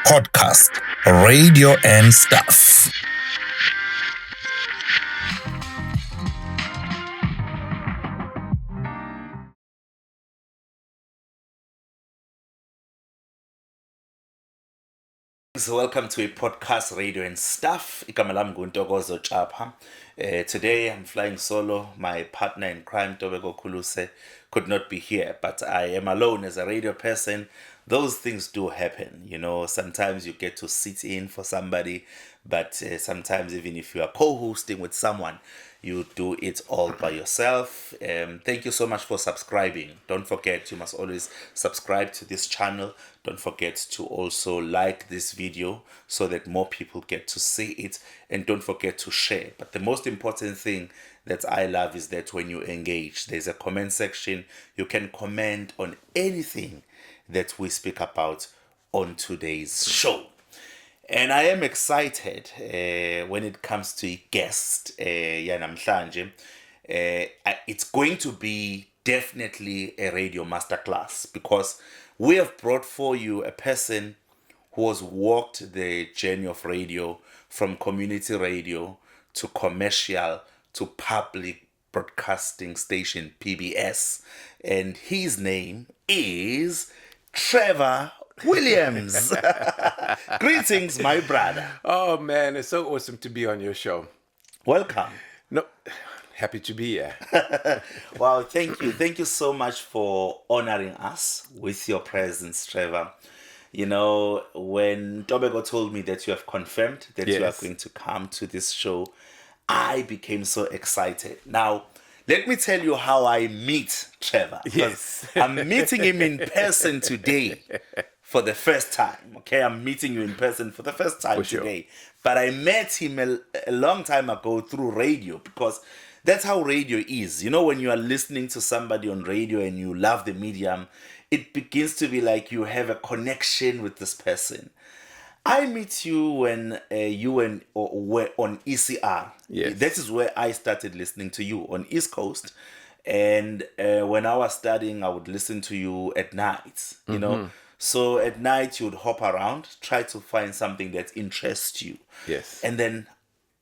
podcast, radio and stuff. So welcome to a podcast, radio and stuff. Igama lami nguNtokozo Chapha. Today I'm flying solo. My partner in crime, Tobeko Kuluse, could not be here, but I am alone as a radio person. Those things do happen, you know. Sometimes you get to sit in for somebody, but sometimes even if you are co-hosting with someone, you do it all by yourself. Thank you so much for subscribing. Don't forget, you must always subscribe to this channel. Don't forget to also like this video so that more people get to see it, and don't forget to share. But the most important thing that I love is that when you engage, there's a comment section. You can comment on anything that we speak about on today's show. And I am excited when it comes to a guest. Namhlanje. It's going to be definitely a radio masterclass, because we have brought for you a person who has walked the journey of radio from community radio to commercial to public broadcasting station, PBS. And his name is Trevor Williams. Greetings, my brother. Oh man, it's so awesome to be on your show. Welcome. No, happy to be here. Wow, thank you. Thank you so much for honoring us with your presence, Trevor. You know, when Tobeko told me that you have confirmed that you are going to come to this show, I became so excited. Now, let me tell you how I meet Trevor. Yes. I'm meeting him in person today for the first time. Okay, I'm meeting you in person for the first time today. But I met him a long time ago through radio, because that's how radio is. You know, when you are listening to somebody on radio and you love the medium, it begins to be like you have a connection with this person. I met you when you were on ECR. Yes. That is where I started listening to you, on East Coast. And when I was studying, I would listen to you at night, you know. So at night, you would hop around, try to find something that interests you. Yes. And then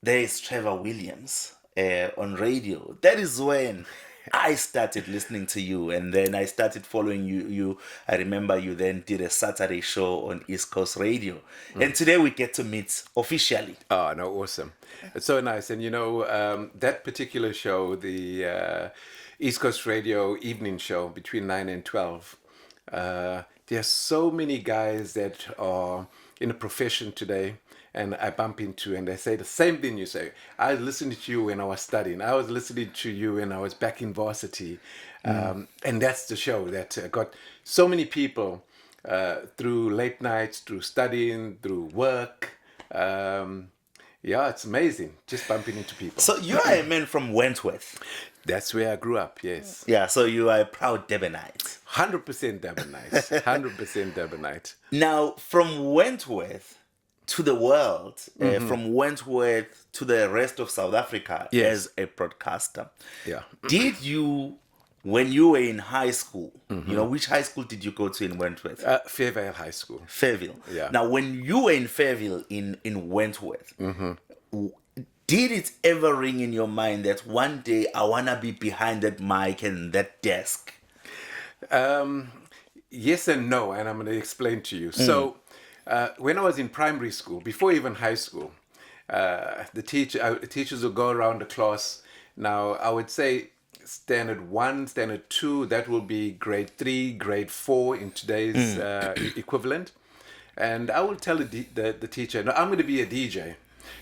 there is Trevor Williams on radio. That is when I started listening to you, and then I started following you. I remember you then did a Saturday show on East Coast Radio. And today we get to meet officially. Oh, no, awesome. It's so nice. And you know, that particular show, the East Coast Radio evening show between 9 and 12, there are so many guys that are in a profession today, and I bump into, and they say the same thing you say. I was listening to you when I was studying. I was listening to you when I was back in varsity. And that's the show that got so many people through late nights, through studying, through work. Yeah, it's amazing just bumping into people. So you are a man from Wentworth. That's where I grew up, yes. Yeah, so you are a proud Durbanite. 100% Durbanite. 100% Durbanite. Now, from Wentworth to the world, from Wentworth to the rest of South Africa as a broadcaster. Yeah. Did you, when you were in high school, you know, which high school did you go to in Wentworth? Fairvale High School. Fairville. Yeah. Now, when you were in Fairville in Wentworth, did it ever ring in your mind that one day I want to be behind that mic and that desk? Yes and no, and I'm going to explain to you. So, when I was in primary school, before even high school, the teachers would go around the class. Now, I would say standard 1, standard 2, that will be grade 3, grade 4 in today's equivalent. And I will tell the teacher, no, I'm going to be a DJ.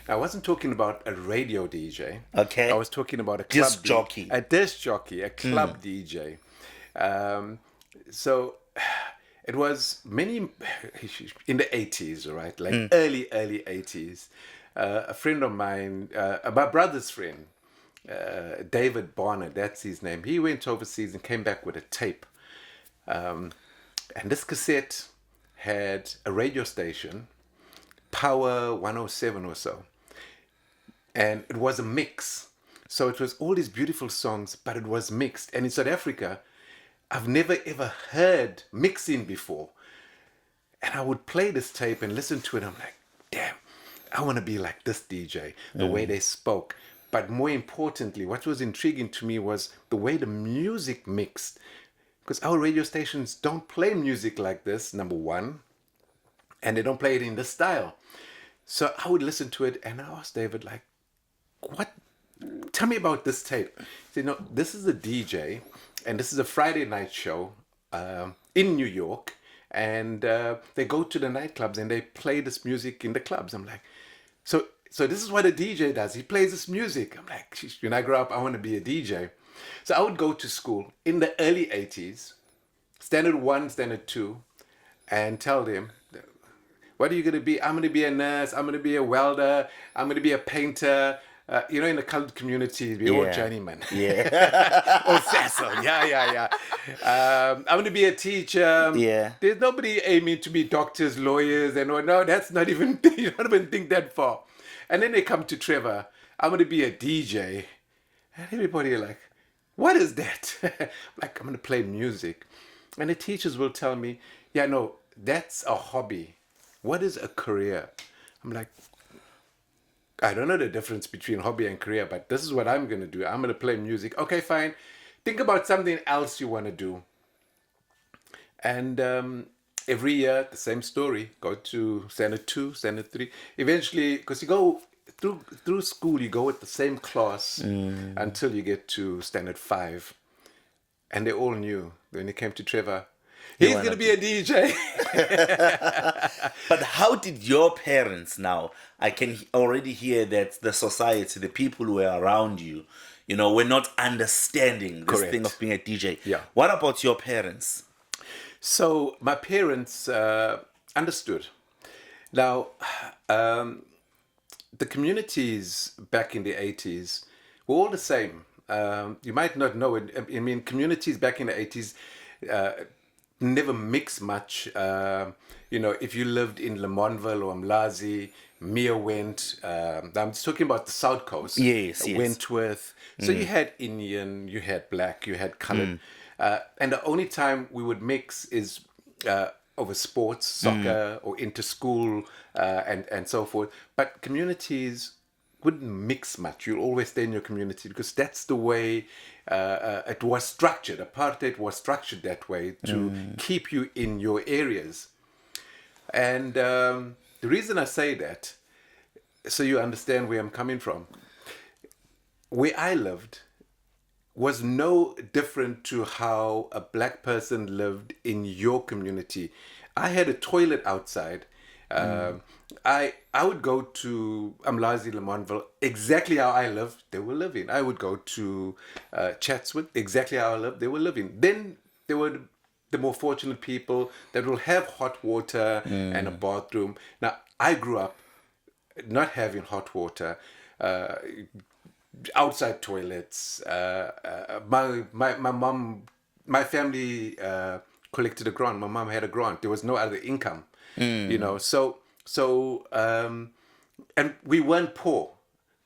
I wasn't talking about a radio DJ. Okay. I was talking about a club disc jockey. A disc jockey, a club DJ. So it was many in the 80s, right? Like early 80s. A friend of mine, my brother's friend, David Barnett, that's his name. He went overseas and came back with a tape. And this cassette had a radio station, Power 107 or so. And it was a mix. So it was all these beautiful songs, but it was mixed. And in South Africa, I've never ever heard mixing before. And I would play this tape and listen to it. I'm like, damn, I want to be like this DJ, the way they spoke. But more importantly, what was intriguing to me was the way the music mixed. Because our radio stations don't play music like this, number one. And they don't play it in this style. So I would listen to it and I asked David, like, what? Tell me about this tape. He said, no, this is a DJ and this is a Friday night show in New York. And they go to the nightclubs and they play this music in the clubs. I'm like, so this is what a DJ does. He plays this music. I'm like, when I grow up, I want to be a DJ. So I would go to school in the early 80s, standard 1, standard 2, and tell them, what are you going to be? I'm going to be a nurse. I'm going to be a welder. I'm going to be a painter. In the colored community, we're all journeymen. Yeah. Or Cecil. Yeah. I'm going to be a teacher. Yeah. There's nobody aiming to be doctors, lawyers, and no, that's not even, you don't even think that far. And then they come to Trevor, I'm going to be a DJ. And everybody are like, what is that? I'm going to play music. And the teachers will tell me, yeah, no, that's a hobby. What is a career? I'm like, I don't know the difference between hobby and career, but this is what I'm going to do. I'm going to play music. Okay, fine. Think about something else you want to do. And every year, the same story. Go to standard 2, standard 3. Eventually, because you go through school, you go with the same class until you get to standard 5. And they all knew when it came to Trevor, he's going to be a DJ. But how did your parents now? I can already hear that the society, the people who were around you, were not understanding this thing of being a DJ. Yeah. What about your parents? So my parents understood. Now, the communities back in the 80s were all the same. You might not know it. I mean, communities back in the 80s never mix much. If you lived in Lamontville or Mlazi, Mia went. I'm just talking about the South Coast. Yes. Wentworth. So you had Indian, you had black, you had colored. And the only time we would mix is over sports, soccer, or inter-school, and so forth. But communities wouldn't mix much. You'll always stay in your community because that's the way it was structured. Apartheid was structured that way to keep you in your areas. And the reason I say that, so you understand where I'm coming from, where I lived was no different to how a black person lived in your community. I had a toilet outside. I would go to Umlazi, Lamontville, exactly how I lived, they were living. I would go to Chatsworth, exactly how I lived, they were living. Then there were the more fortunate people that will have hot water and a bathroom. Now, I grew up not having hot water, outside toilets. My mom, my family collected a grant. My mom had a grant. There was no other income, So and we weren't poor.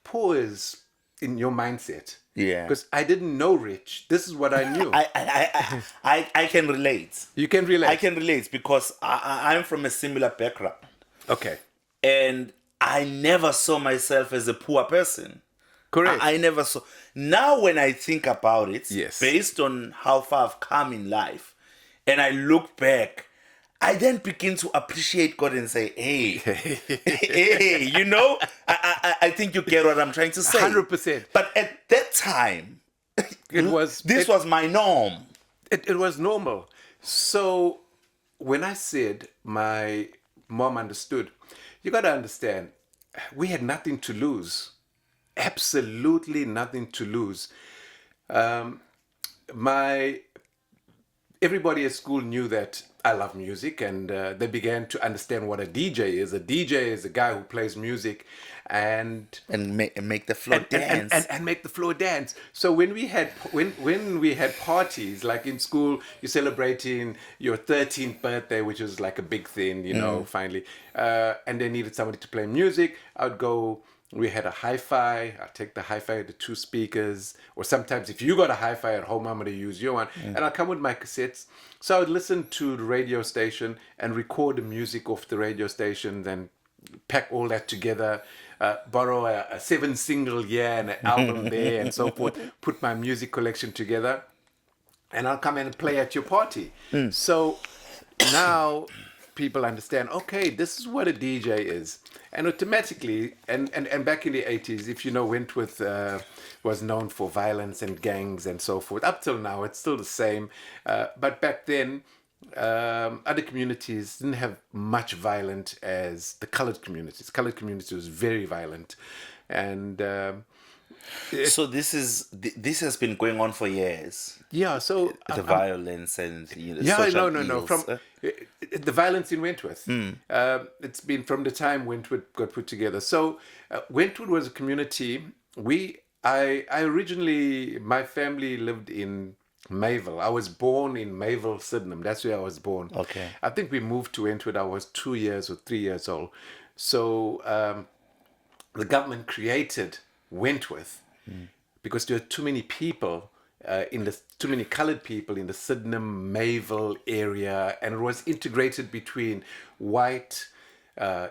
Poor is in your mindset. Yeah. Because I didn't know rich. This is what I knew. I can relate. You can relate. I can relate because I'm from a similar background. Okay. And I never saw myself as a poor person. Correct. I never saw. Now when I think about it, Yes. based on how far I've come in life, and I look back, I then begin to appreciate God and say, hey, I think you get what I'm trying to say. 100%. But at that time, this was my norm. It was normal. So when I said my mom understood, you got to understand, we had nothing to lose. Absolutely nothing to lose. Everybody at school knew that I love music, and they began to understand what a DJ is. A DJ is a guy who plays music and make the floor dance. And make the floor dance. So when we had parties, like in school, you're celebrating your 13th birthday, which was like a big thing, finally. And they needed somebody to play music. I would go We had a hi-fi. I take the hi-fi, the 2 speakers, or sometimes if you got a hi-fi at home, I'm going to use your one. And I'll come with my cassettes. So I would listen to the radio station and record the music off the radio station, then pack all that together, borrow a 7 single here and an album there and so forth, put my music collection together, and I'll come and play at your party. So now people understand, okay, this is what a DJ is. And automatically, and back in the 80s, if you know, Wentworth was known for violence and gangs and so forth. Up till now, it's still the same. But back then, other communities didn't have much violent as the colored communities. Colored community was very violent. And so this has been going on for years. yeah, so The violence and yeah, social no. ills. From the violence in Wentworth, it's been from the time Wentworth got put together. So Wentworth was a community. I originally, my family lived in Mayville. I was born in Mayville, Sydenham. That's where I was born. Okay. I think we moved to Wentworth. I was 2 years or 3 years old. So the government created Wentworth because there were too many people too many colored people in the Sydenham, Mayville area, and it was integrated between white,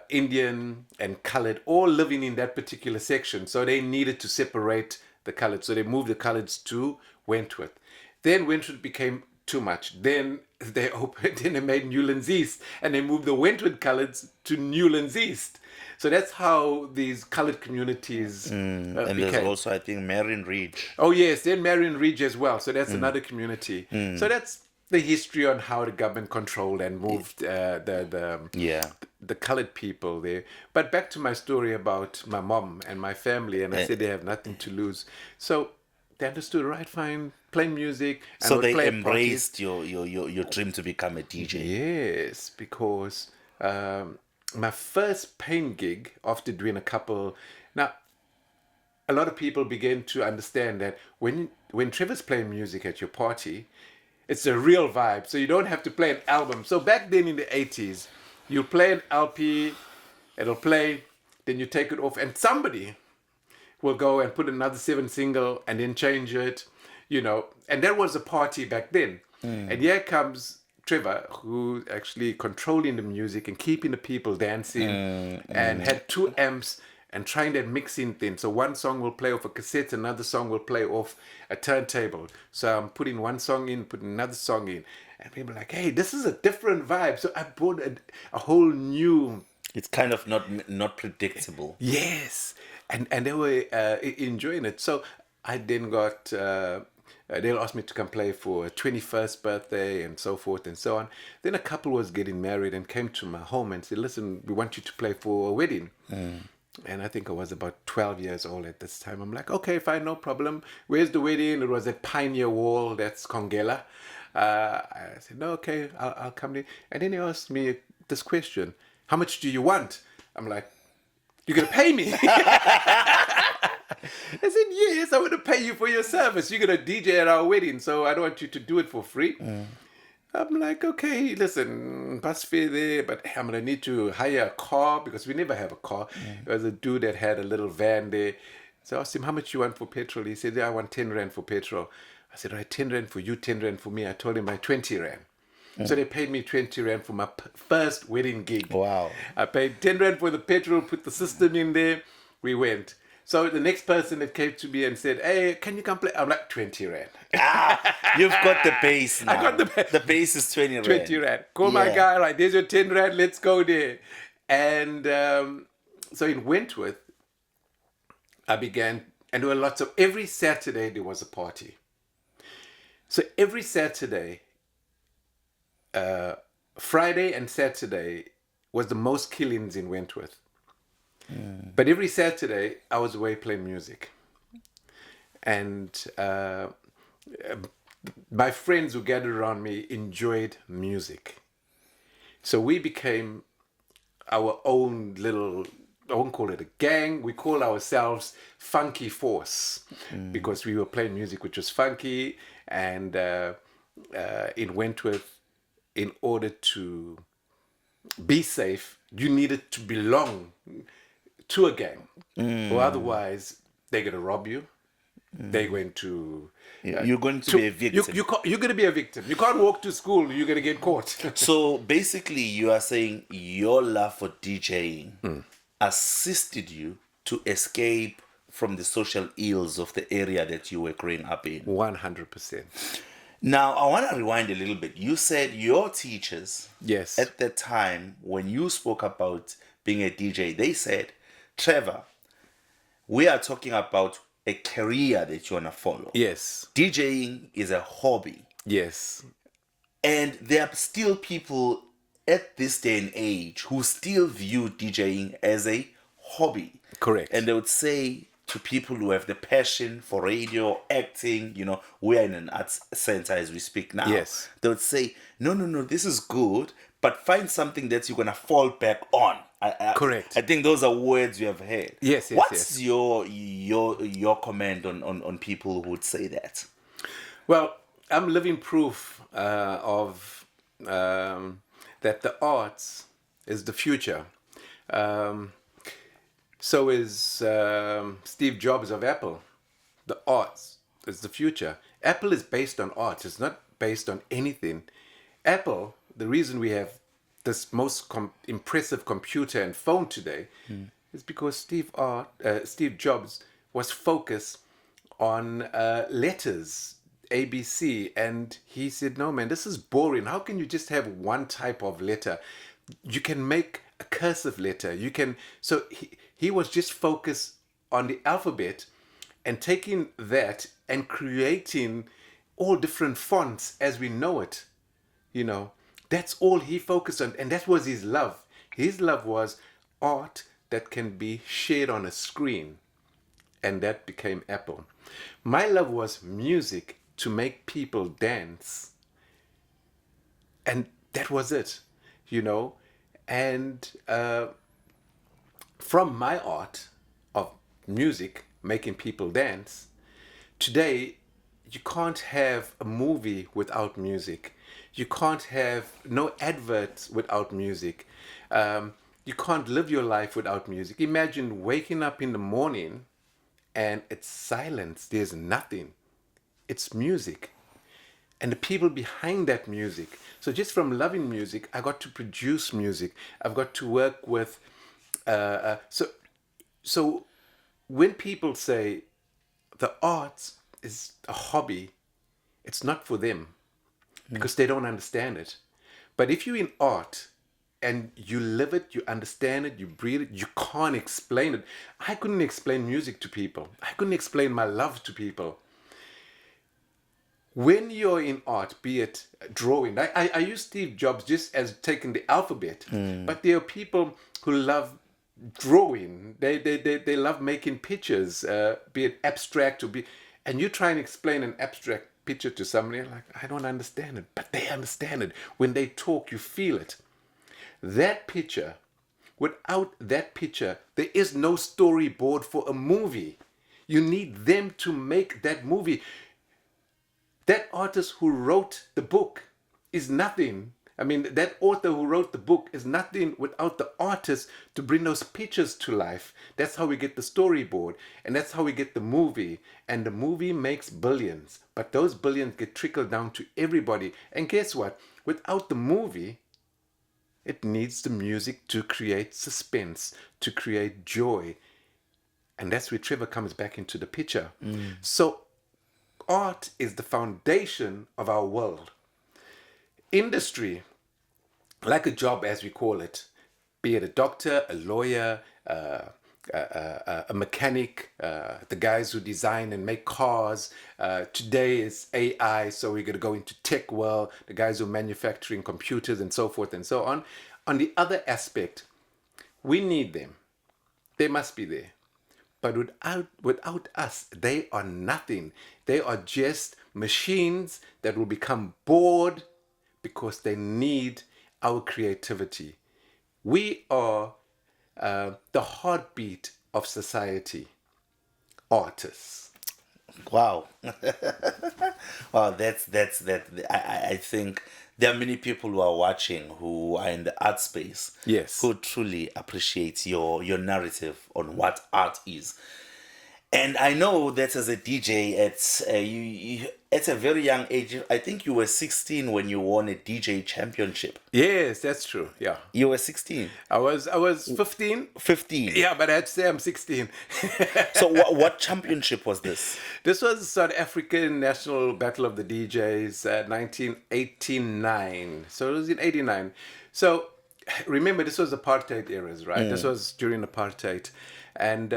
Indian, and colored, all living in that particular section. So they needed to separate the colored. So they moved the coloreds to Wentworth. Then Wentworth became too much. Then they made Newlands East, and they moved the Wentworth coloreds to Newlands East. So that's how these colored communities And became. there's also, I think, Marion Ridge. Oh yes, then Marion Ridge as well. So that's another community. So that's the history on how the government controlled and moved the colored people there. But back to my story about my mom and my family, and I said they have nothing to lose. So they understood, right, fine, play music. And So they play embraced your dream to become a DJ. Yes, because my first paying gig after doing a couple. Now, a lot of people begin to understand that when Trevor's playing music at your party, it's a real vibe. So you don't have to play an album. So back then in the 80s, you play an LP, it'll play, then you take it off, and somebody will go and put another 7 single and then change it, and that was a party back then. And here comes Trevor, who actually controlling the music and keeping the people dancing, and had 2 amps and trying that mixing thing. So one song will play off a cassette, another song will play off a turntable. So I'm putting one song in, putting another song in, and people are like, hey, this is a different vibe. So I brought a whole new... It's kind of not predictable. Yes, and they were enjoying it. So I then got... they'll ask me to come play for a 21st birthday and so forth and so on. Then a couple was getting married and came to my home and said, listen, we want you to play for a wedding. And I think I was about 12 years old at this time. I'm like, okay, fine, no problem. Where's the wedding? It was at Pioneer Wall, that's Kongela. I said, no, okay, I'll come in. And then he asked me this question, how much do you want? I'm like, you're going to pay me? I said, yes, I want to pay you for your service. You're going to DJ at our wedding, so I don't want you to do it for free. I'm like, okay, listen, bus fare there, but I'm going to need to hire a car because we never have a car. There was a dude that had a little van there. So I asked him, how much you want for petrol? He said, yeah, I want 10 Rand for petrol. I said, all right, 10 Rand for you, 10 Rand for me. I told him my 20 Rand. So they paid me 20 Rand for my first wedding gig. Wow. I paid 10 Rand for the petrol, put the system in there. We went. So the next person that came to me and said, hey, can you come play? I'm like, 20 Rand. You've got the bass now. I got the bass. The bass is 20 Rand. 20 Rand. Call my guy, right, there's your 10 Rand, let's go there. And so in Wentworth, I began, and there were lots of, every Saturday there was a party. So every Saturday, Friday and Saturday was the most killings in Wentworth. But every Saturday, I was away playing music. And my friends who gathered around me enjoyed music. So we became our own little, I won't call it a gang, we call ourselves Funky Force because we were playing music which was funky. And in Wentworth, in order to be safe, you needed to belong tour gang, or otherwise they're going to rob you. They're going to... You're going to be a victim. You're going to be a victim. You can't walk to school. You're going to get caught. So basically, you are saying your love for DJing assisted you to escape from the social ills of the area that you were growing up in. 100%. Now, I want to rewind a little bit. You said your teachers, Yes. at the time when you spoke about being a DJ, they said, Trevor, we are talking about a career that you want to follow. Yes. DJing is a hobby. Yes. And there are still people at this day and age who still view DJing as a hobby. Correct. And they would say to people who have the passion for radio, acting, we are in an arts center as we speak now. Yes. They would say, no, this is good, but find something that you're going to fall back on. Correct. I think those are words you have heard. Yes. What's your comment on people who would say that? Well, I'm living proof of that the arts is the future. So is Steve Jobs of Apple. The arts is the future. Apple is based on art. It's not based on anything. Apple, the reason we have this most impressive computer and phone today is because Steve Jobs was focused on letters, ABC, and he said, no man, this is boring. How can you just have one type of letter? You can make a cursive letter. You can... So he was just focused on the alphabet and taking that and creating all different fonts as we know it. That's all he focused on. And that was his love. His love was art that can be shared on a screen. And that became Apple. My love was music to make people dance. And that was it, And from my art of music, making people dance, today you can't have a movie without music. You can't have no adverts without music. You can't live your life without music. Imagine waking up in the morning and it's silence. There's nothing. It's music. And the people behind that music. So just from loving music, I got to produce music. I've got to work with... So when people say the arts is a hobby, it's not for them because they don't understand it. But if you're in art and you live it, you understand it, you breathe it, you can't explain it. I couldn't explain music to people. I couldn't explain my love to people. When you're in art, be it drawing, I use Steve Jobs just as taking the alphabet, but there are people who love drawing. They love making pictures, be it abstract or and you try and explain an abstract picture to somebody, like, I don't understand it, but they understand it. When they talk, you feel it. That picture, without that picture, there is no storyboard for a movie. You need them to make that movie. That artist who wrote the book is nothing. I mean, that author who wrote the book is nothing without the artist to bring those pictures to life. That's how we get the storyboard. And that's how we get the movie. And the movie makes billions. But those billions get trickled down to everybody. And guess what? Without the movie, it needs the music to create suspense, to create joy. And that's where Trevor comes back into the picture. So art is the foundation of our world. Industry, like a job as we call it, be it a doctor, a lawyer, a mechanic, the guys who design and make cars. Today is AI, so we're going to go into tech world, the guys who are manufacturing computers and so forth and so on. On the other aspect, we need them. They must be there. But without us, they are nothing. They are just machines that will become bored because they need our creativity. We are the heartbeat of society. Artists. Wow. Wow, that's that. I think there are many people who are watching who are in the art space. Yes. Who truly appreciate your narrative on what art is. And I know that as a DJ at a very young age, I think you were 16 when you won a DJ championship. Yes, that's true. Yeah. You were 16. I was 15. 15. Yeah, but I'd say I'm 16. So what championship was this? This was the South African National Battle of the DJs, 1989. So it was in 89. So remember, this was apartheid eras, right? This was during apartheid. And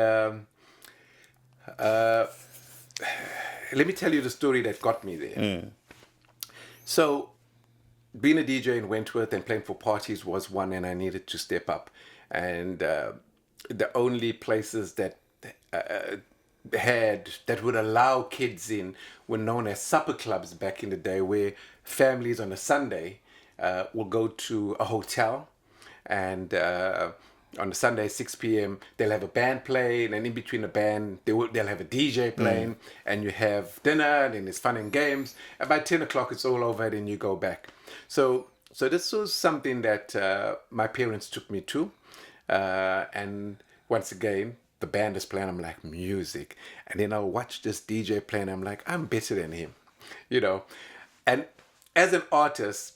let me tell you the story that got me there. So being a DJ in Wentworth and playing for parties was one, and I needed to step up. And the only places that that would allow kids in were known as supper clubs back in the day, where families on a Sunday will go to a hotel, and on a Sunday, 6 p.m., they'll have a band playing, and in between the band, they'll have a DJ playing, and you have dinner, and then there's fun and games. And by 10 o'clock, it's all over, and you go back. So this was something that my parents took me to. And once again, the band is playing, I'm like, music. And then I'll watch this DJ playing, I'm like, I'm better than him, you know. And as an artist,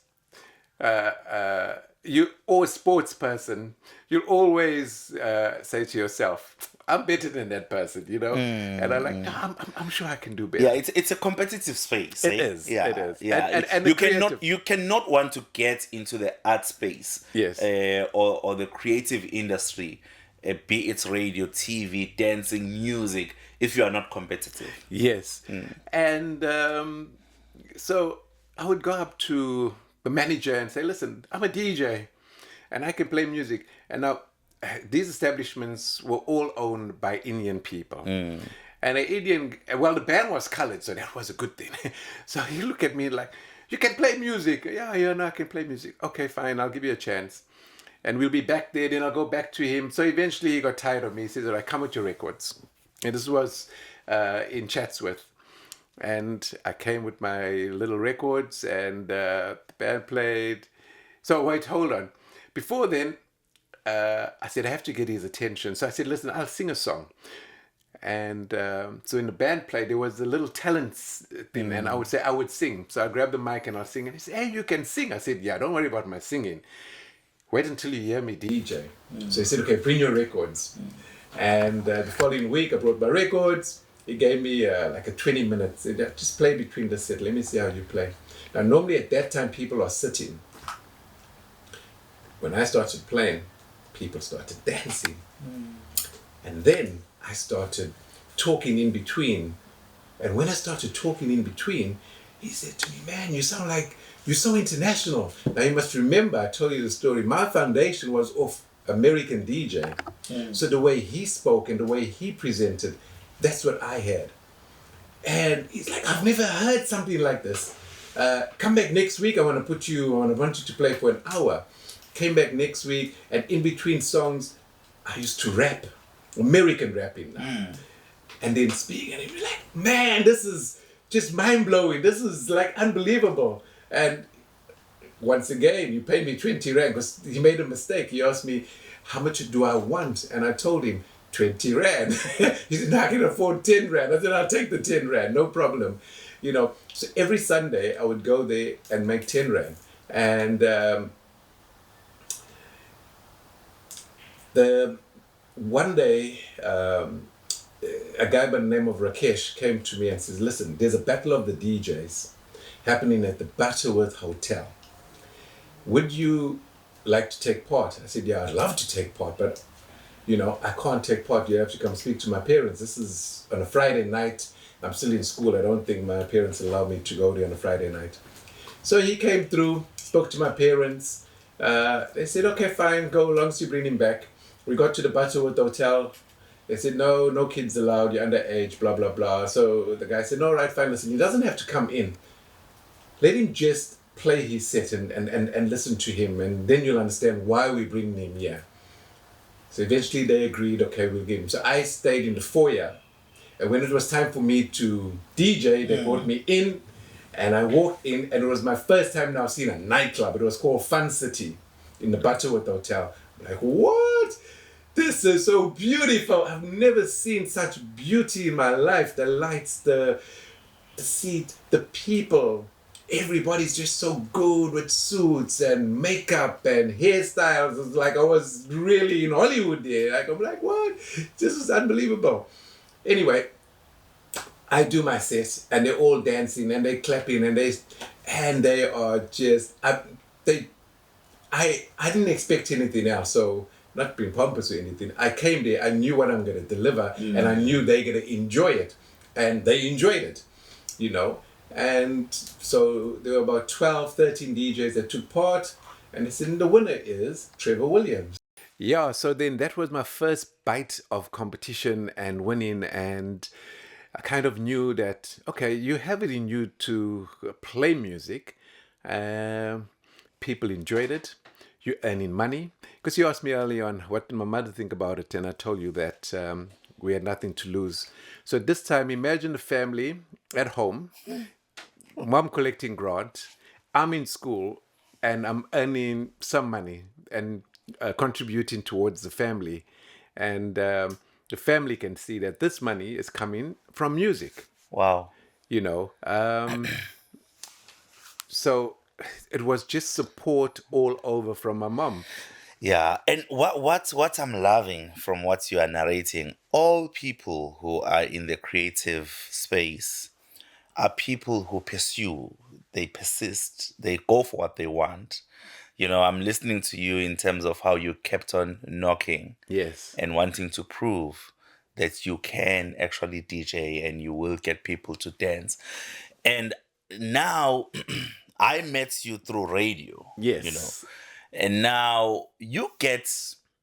you or a sports person, you'll always say to yourself, I'm better than that person, you know. And I'm like, no, I'm sure I can do better. Yeah, it's a competitive space. It is. Yeah, it is. Yeah, And you cannot want to get into the art space. Yes. Or the creative industry, be it radio, TV, dancing, music, if you are not competitive. Yes. And so I would go up to the manager and say, listen, I'm a DJ and I can play music. And now these establishments were all owned by Indian people. And the band was colored, so that was a good thing. So he looked at me like, you can play music. Yeah, no, I can play music. Okay, fine, I'll give you a chance. And we'll be back there, then I'll go back to him. So eventually he got tired of me. He says, all right, come with your records. And this was in Chatsworth. And I came with my little records, and the band played. So wait, hold on. Before then, I said, I have to get his attention. So I said, listen, I'll sing a song. And so in the band play, there was a little talents thing, and I would say I would sing. So I grabbed the mic and I'll sing. And he said, hey, you can sing. I said, yeah, don't worry about my singing. Wait until you hear me DJ. So he said, okay, bring your records. And the following week, I brought my records. He gave me like a 20 minutes. Just play between the set. Let me see how you play. Now, normally at that time, people are sitting. When I started playing, people started dancing. And then I started talking in between. And when I started talking in between, he said to me, man, you sound like you're so international. Now, you must remember, I told you the story. My foundation was of American DJ. So the way he spoke and the way he presented, that's what I had. And he's like, I've never heard something like this. Come back next week. I want you to play for an hour. Came back next week, and in between songs, I used to rap, American rapping now. And then speak, and he'd be like, man, this is just mind-blowing. This is like unbelievable. And once again, you paid me 20 rand, because he made a mistake. He asked me, how much do I want? And I told him, 20 rand. He said, no, I can afford 10 rand. I said, I'll take the 10 rand, no problem. You know, so every Sunday I would go there and make 10 rand. And one day, a guy by the name of Rakesh came to me and says, listen, there's a battle of the DJs happening at the Butterworth Hotel. Would you like to take part? I said, yeah, I'd love to take part, but you know, I can't take part. You have to come speak to my parents. This is on a Friday night. I'm still in school. I don't think my parents allow me to go there on a Friday night. So he came through, spoke to my parents. They said, okay, fine, go long as you bring him back. We got to the Butterworth Hotel. They said, no kids allowed, you're underage, blah, blah, blah. So the guy said, all right, fine, listen, he doesn't have to come in. Let him just play his set and listen to him, and then you'll understand why we bring him here. So eventually they agreed, okay, we'll give him. So I stayed in the foyer, and when it was time for me to DJ, they brought me in, And I walked in, and it was my first time now seeing a nightclub. It was called Fun City in the Butterworth Hotel. I'm like, what? This is so beautiful. I've never seen such beauty in my life. The lights, the seat, the people. Everybody's just so good with suits and makeup and hairstyles. It was like I was really in Hollywood there. Like, I'm like, what? This is unbelievable. Anyway, I do my set, and they're all dancing and they're clapping and they are just I didn't expect anything else. So not being pompous or anything, I came there. I knew what I'm going to deliver, and I knew they're going to enjoy it, and they enjoyed it, you know. And so there were about 12, 13 DJs that took part, and they said the winner is Trevor Williams. Yeah, so then that was my first bite of competition and winning, and I kind of knew that, okay, you have it in you to play music. People enjoyed it. You're earning money. Because you asked me early on, what did my mother think about it? And I told you that we had nothing to lose. So this time, imagine a family at home, mom collecting grant, I'm in school, and I'm earning some money and contributing towards the family. And the family can see that this money is coming from music. Wow. You know, so it was just support all over from my mom. Yeah, and what I'm loving from what you are narrating, all people who are in the creative space are people who pursue, they persist, they go for what they want. You know, I'm listening to you in terms of how you kept on knocking. Yes. And wanting to prove that you can actually DJ and you will get people to dance. And now I met you through radio. Yes. You know, and now you get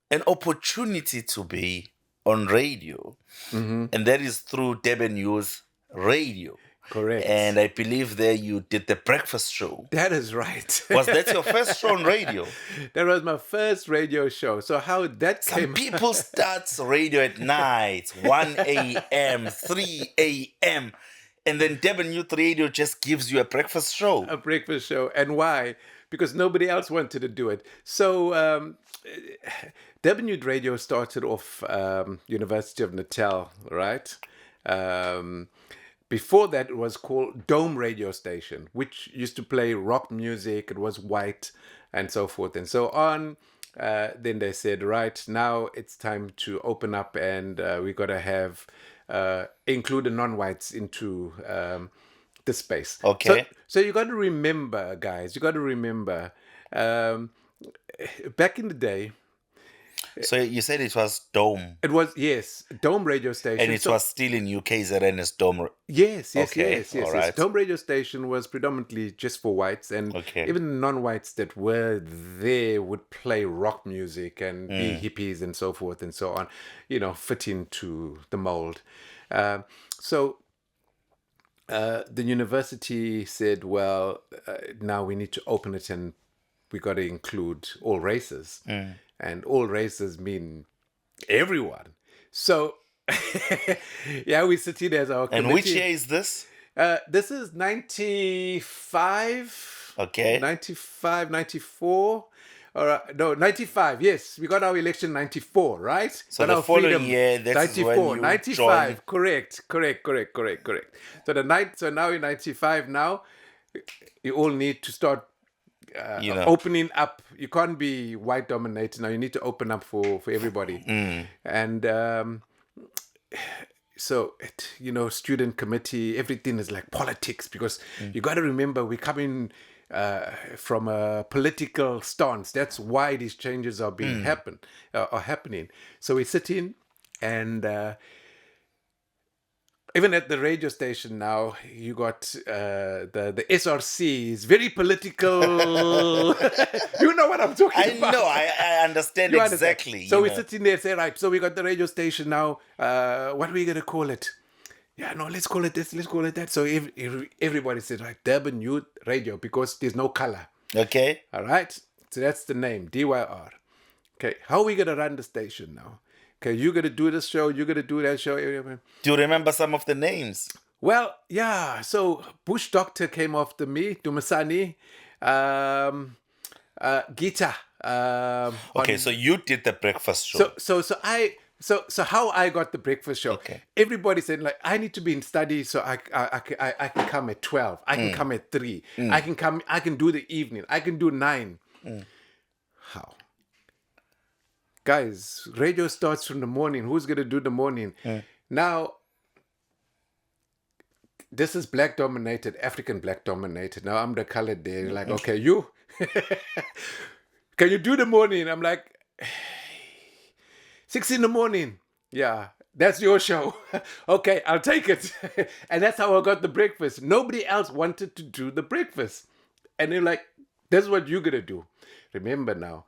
an opportunity to be on radio. And that is through Durban Youth Radio. Correct. And I believe there you did the breakfast show. That is right. Was that your first show on radio? That was my first radio show. So how that came... Some people start radio at night, 1 a.m., 3 a.m., and then Durban Youth Radio just gives you a breakfast show. A breakfast show. And why? Because nobody else wanted to do it. So Durban Youth Radio started off University of Natal, right? Before that, it was called Dome Radio Station, which used to play rock music. It was white and so forth and so on. Then they said, right, now it's time to open up, and we got to have include the non-whites into the space. Okay. So you got to remember, guys, you got to remember, back in the day. So you said it was Dome. It was, yes, Dome Radio Station. And it was still in UKZN as Dome. Yes. All right. Dome Radio Station was predominantly just for whites, and even non-whites that were there would play rock music and be hippies and so forth and so on, you know, fit into the mold. So the university said, well, now we need to open it, and we got to include all races. And all races mean everyone. So, yeah, we sit here as our committee. And which year is this? This is 95. Okay. 95, 94. No, 95. Yes, we got our election 94, right? So got the following year, that's 94, when you 95. joined. Correct. So so now in 95 now, you all need to start opening up. You can't be white dominated now. You need to open up for everybody. And so student committee, everything is like politics, because you got to remember we're coming from a political stance. That's why these changes are being happening. So we sit in, and even at the radio station now, you got the SRC is very political. You know what I'm talking about. I know, I understand exactly. So we're sitting there and say, right, so we got the radio station now. What are we going to call it? Yeah, no, let's call it this, let's call it that. So everybody said, right, Durban Youth Radio, because there's no color. Okay. All right. So that's the name, DYR. Okay, how are we going to run the station now? Okay, you're going to do this show, you're going to do that show. Do you remember some of the names? Well, yeah. So Bush Doctor came after me, Dumasani, Gita. Okay, so you did the breakfast show. So how I got the breakfast show. Okay. Everybody said like I need to be in study, so I can come at 12. I can come at 3. I can do the evening. I can do 9. How? Guys, radio starts from the morning. Who's gonna do the morning? Now this is black dominated, African black dominated. Now I'm the colored there. Like, okay, you can you do the morning? I'm like 6 in the morning. Yeah, that's your show. Okay, I'll take it. And that's how I got the breakfast. Nobody else wanted to do the breakfast. And they're like, that's what you're going to do. Remember now,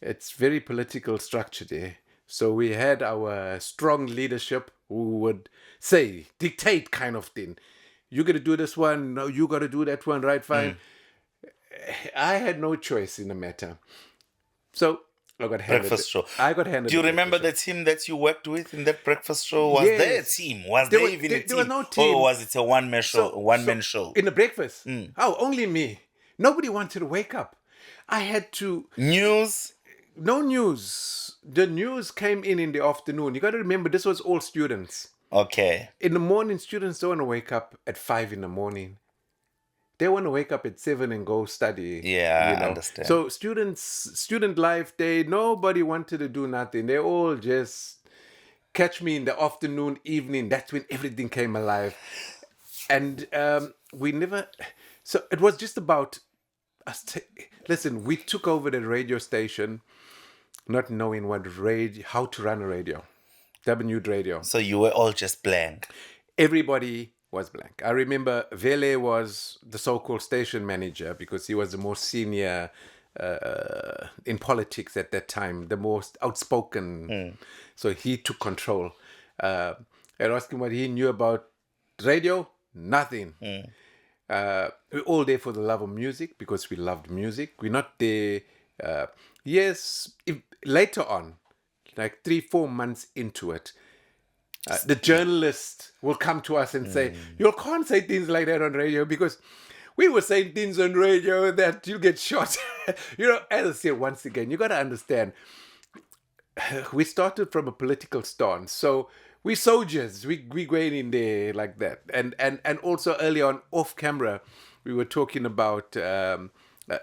it's very political structure there. So we had our strong leadership who would say, dictate kind of thing. You got to do this one. No, you got to do that one. Right, fine. I had no choice in the matter. So I got handed Breakfast show. I got handed. Do you remember the team that you worked with in that breakfast show? Was there a team? Was there even a team? There was no team. Or was it a one-man show? One-man show? In the breakfast? Oh, only me. Nobody wanted to wake up. I had to... News? No news. The news came in the afternoon. You got to remember, this was all students. Okay. In the morning, students don't want to wake up at 5 in the morning. They want to wake up at 7 and go study. Yeah, I understand. So student life, nobody wanted to do nothing. They all just catch me in the afternoon, evening. That's when everything came alive. And we never... So it was just about us. Listen, we took over the radio station not knowing how to run a radio. W radio. So you were all just blank. Everybody was blank. I remember Vele was the so-called station manager because he was the most senior in politics at that time, the most outspoken. So he took control. I asked him what he knew about radio. Nothing. We're all there for the love of music because we loved music. We're not there. Later on, like 3-4 months into it, the journalist will come to us and say, you can't say things like that on radio because we were saying things on radio that you get shot. As I say, once again, you got to understand, we started from a political stance. So we soldiers, we going in there like that. And also early on, off camera, we were talking about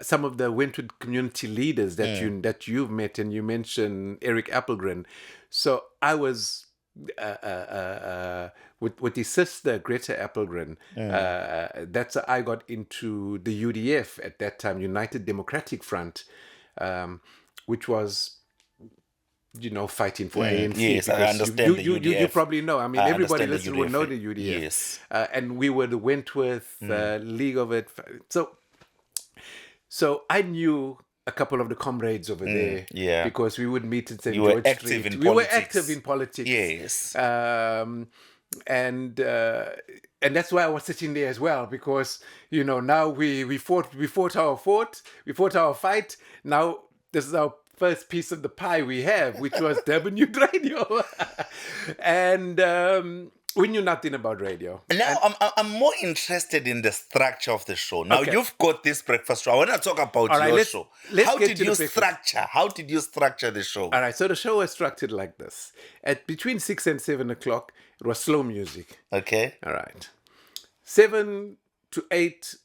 some of the Wentworth community leaders that you've met, and you mentioned Eric Appelgren. So I was with his sister Greta Appelgren. That's I got into the UDF at that time, United Democratic Front, which was fighting for ANC. Yes, I understand the UDF. You probably know. I mean, everybody listening will know the UDF. Yes. And we were the Wentworth League of it. So I knew a couple of the comrades over there. Yeah. Because we would meet in St. You were George active Street. in We politics. were active in politics. Yes. And that's why I was sitting there as well, because now we fought our fight. Now this is our first piece of the pie we have, which was W Radio, and we knew nothing about radio. Now I'm more interested in the structure of the show. Now you've got this breakfast show. I want to talk about your show. How did you structure the show? All right, so the show was structured like this: at between 6 and 7 o'clock, it was slow music. Okay. All right. 7 to 8,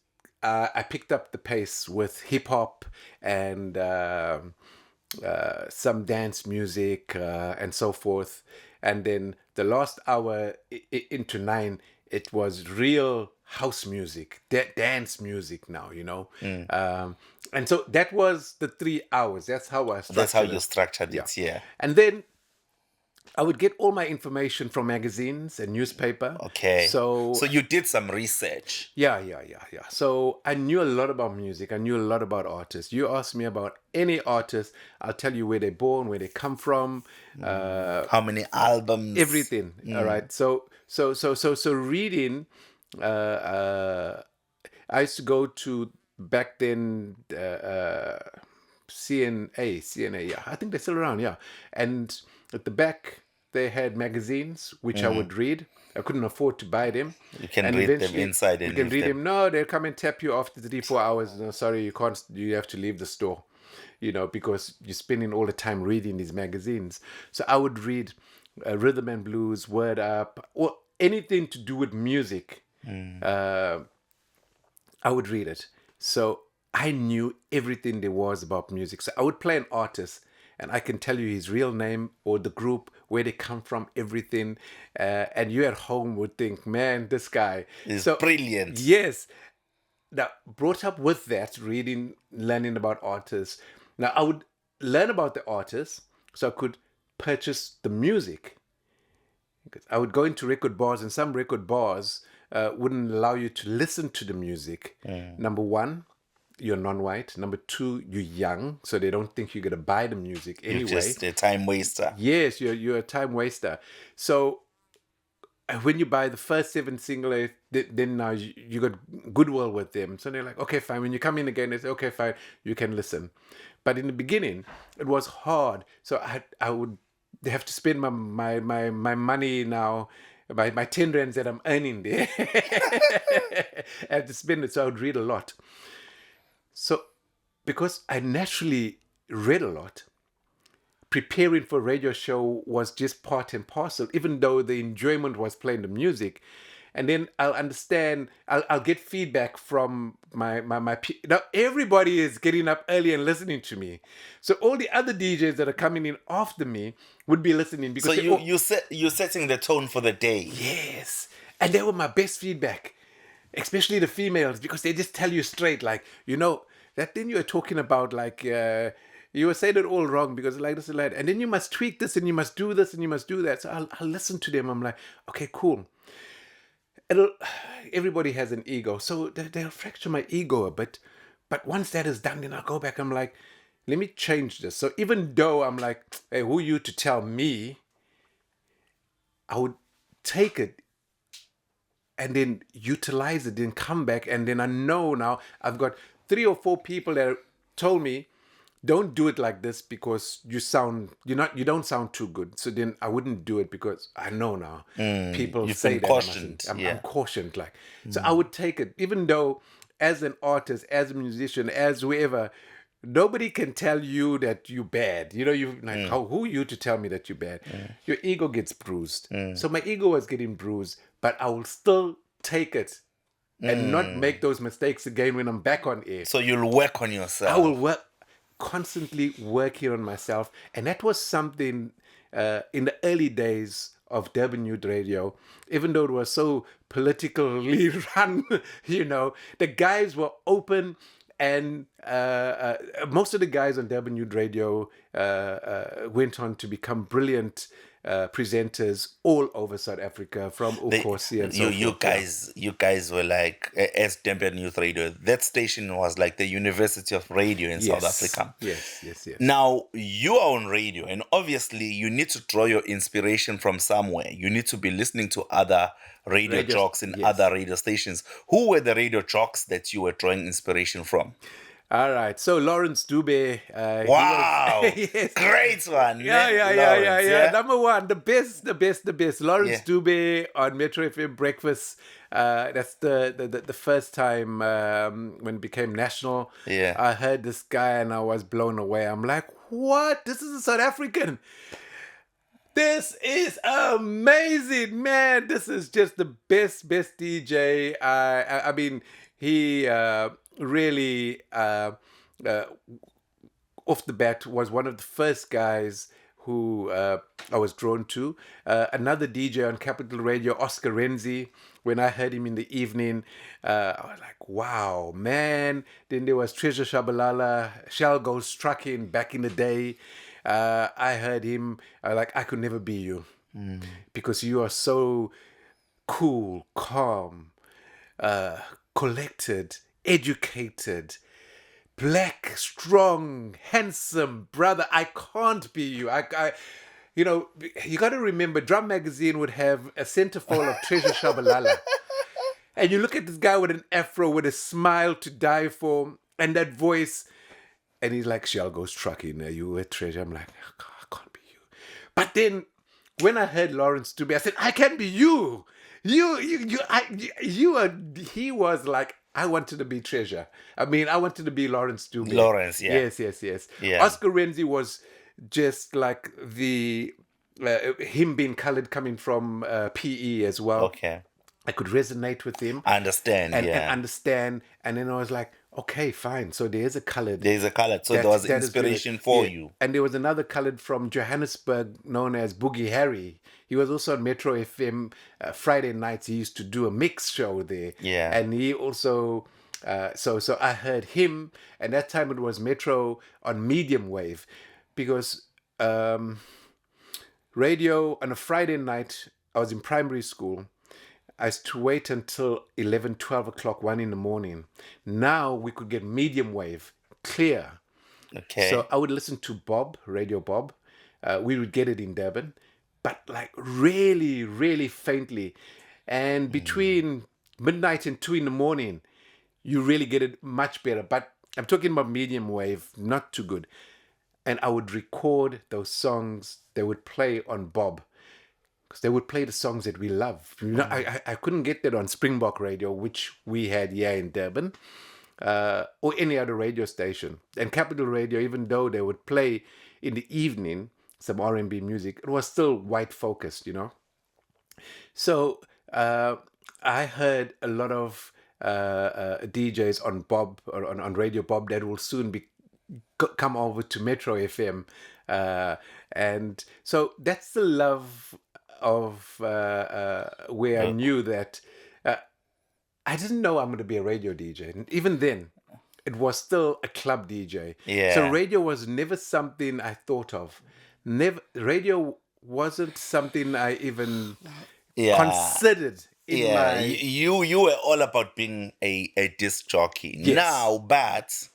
I picked up the pace with hip hop and some dance music and so forth. And then the last hour into 9, it was real house music, dance music now, and so that was the 3 hours. That's how I structured it. That's how you structured it, yeah. And then I would get all my information from magazines and newspaper. Okay. So you did some research. Yeah. So I knew a lot about music. I knew a lot about artists. You ask me about any artist, I'll tell you where they're born, where they come from. How many albums. Everything. All right. So reading, I used to go to, back then, CNA, yeah. I think they're still around, yeah. And at the back, they had magazines, which I would read. I couldn't afford to buy them. You can And read them eventually inside you and can leave read them. them. No, they'll come and tap you after 3-4 hours. No, sorry, you can't. You have to leave the store, because you're spending all the time reading these magazines. So I would read Rhythm and Blues, Word Up, or anything to do with music. I would read it. So I knew everything there was about music. So I would play an artist, and I can tell you his real name or the group, where they come from, everything. And you at home would think, man, this guy is brilliant. Yes. Now, brought up with that, reading, learning about artists. Now, I would learn about the artists so I could purchase the music. Because I would go into record bars, and some record bars wouldn't allow you to listen to the music. Number one, you're non-white. Number two, you're young, so they don't think you're going to buy the music anyway. You're just a time waster. Yes, you're a time waster. So when you buy the first 7 single, then now you got goodwill with them. So they're like, okay, fine. When you come in again, they say, okay, fine, you can listen. But in the beginning, it was hard. So I would have to spend my money now, my 10 rands that I'm earning there. I have to spend it, so I would read a lot. So because I naturally read a lot, preparing for a radio show was just part and parcel, even though the enjoyment was playing the music. And then I'll understand, I'll get feedback from my now everybody is getting up early and listening to me. So all the other DJs that are coming in after me would be listening, because So you're setting the tone for the day. Yes. And they were my best feedback, especially the females, because they just tell you straight, like, that thing you were talking about, like, you were saying it all wrong because like this and that. And then you must tweak this, and you must do this, and you must do that. So I'll listen to them. I'm like, okay, cool. Everybody has an ego. So they'll fracture my ego a bit. But once that is done, then I'll go back. I'm like, let me change this. So even though I'm like, hey, who are you to tell me? I would take it and then utilize it, then come back. And then I know now I've got 3 or 4 people that told me, don't do it like this because you don't sound too good. So then I wouldn't do it because I know now people You've say been that cautioned. I'm cautioned, like. So I would take it, even though as an artist, as a musician, as whoever, nobody can tell you that you're bad. You like, who are you to tell me that you're bad? Your ego gets bruised. So my ego was getting bruised, but I will still take it and not make those mistakes again when I'm back on air. So you'll work on yourself. I will constantly working on myself. And that was something in the early days of Durban Youth Radio, even though it was so politically run, the guys were open. And most of the guys on Durban Youth Radio went on to become brilliant presenters all over South Africa, from Ukosi and so forth. You guys were like, as Durban Youth Radio, that station was like the University of Radio in South Africa. Yes. Now, you are on radio, and obviously you need to draw your inspiration from somewhere. You need to be listening to other radio jocks in other radio stations. Who were the radio jocks that you were drawing inspiration from? All right. So Lawrence Dube. Wow. Yes. Great one. Yeah. Number one, the best. Lawrence Dube on Metro FM Breakfast. That's the first time when it became national. Yeah. I heard this guy and I was blown away. I'm like, what? This is a South African. This is amazing, man. This is just the best DJ. I mean, he really, off the bat, was one of the first guys who I was drawn to. Another DJ on Capital Radio, Oscar Renzi. When I heard him in the evening, I was like, wow, man. Then there was Treasure Shabalala, Shall Goes Trucking back in the day. I heard him, like, I could never be you. Because you are so cool, calm, collected, educated, black, strong, handsome, brother. I can't be you. You got to remember, Drum Magazine would have a centerfold of Treasure Shabalala. And you look at this guy with an afro, with a smile to die for, and that voice, and he's like, Shell Goes Trucking, you a treasure. I'm like, I can't be you. But then, when I heard Lawrence Dube, I said, I can be you. You are. He was like, I wanted to be Treasure. I mean, I wanted to be Lawrence Dube. Lawrence, yeah. Yes. Yeah. Oscar Renzi was just like the him being colored coming from PE as well. Okay. I could resonate with him. I understand, and yeah. understand. And then I was like, okay, fine. So there's a colored. There's a colored. So there was inspiration for you. And there was another colored from Johannesburg known as Boogie Harry. He was also on Metro FM. Friday nights, he used to do a mix show there. Yeah. And he also... So I heard him. And that time it was Metro on medium wave. Because radio on a Friday night, I was in primary school. I used to wait until 11, 12 o'clock, 1 in the morning. Now we could get medium wave, clear. Okay. So I would listen to Bob, Radio Bob. We would get it in Durban, but like really, really faintly. And between midnight and 2 in the morning, you really get it much better. But I'm talking about medium wave, not too good. And I would record those songs they would play on Bob. Because they would play the songs that we love. You know, I couldn't get that on Springbok Radio, which we had here in Durban, or any other radio station. And Capital Radio, even though they would play in the evening some R&B music, it was still white focused, you know. So I heard a lot of DJs on Bob, or on Radio Bob, that will soon come over to Metro FM. And so that's the love of where I knew that I didn't know I'm going to be a radio DJ. And even then, it was still a club DJ. Yeah. So radio was never something I thought of. Radio wasn't something I even considered in my... You were all about being a disc jockey. Yes. Now, but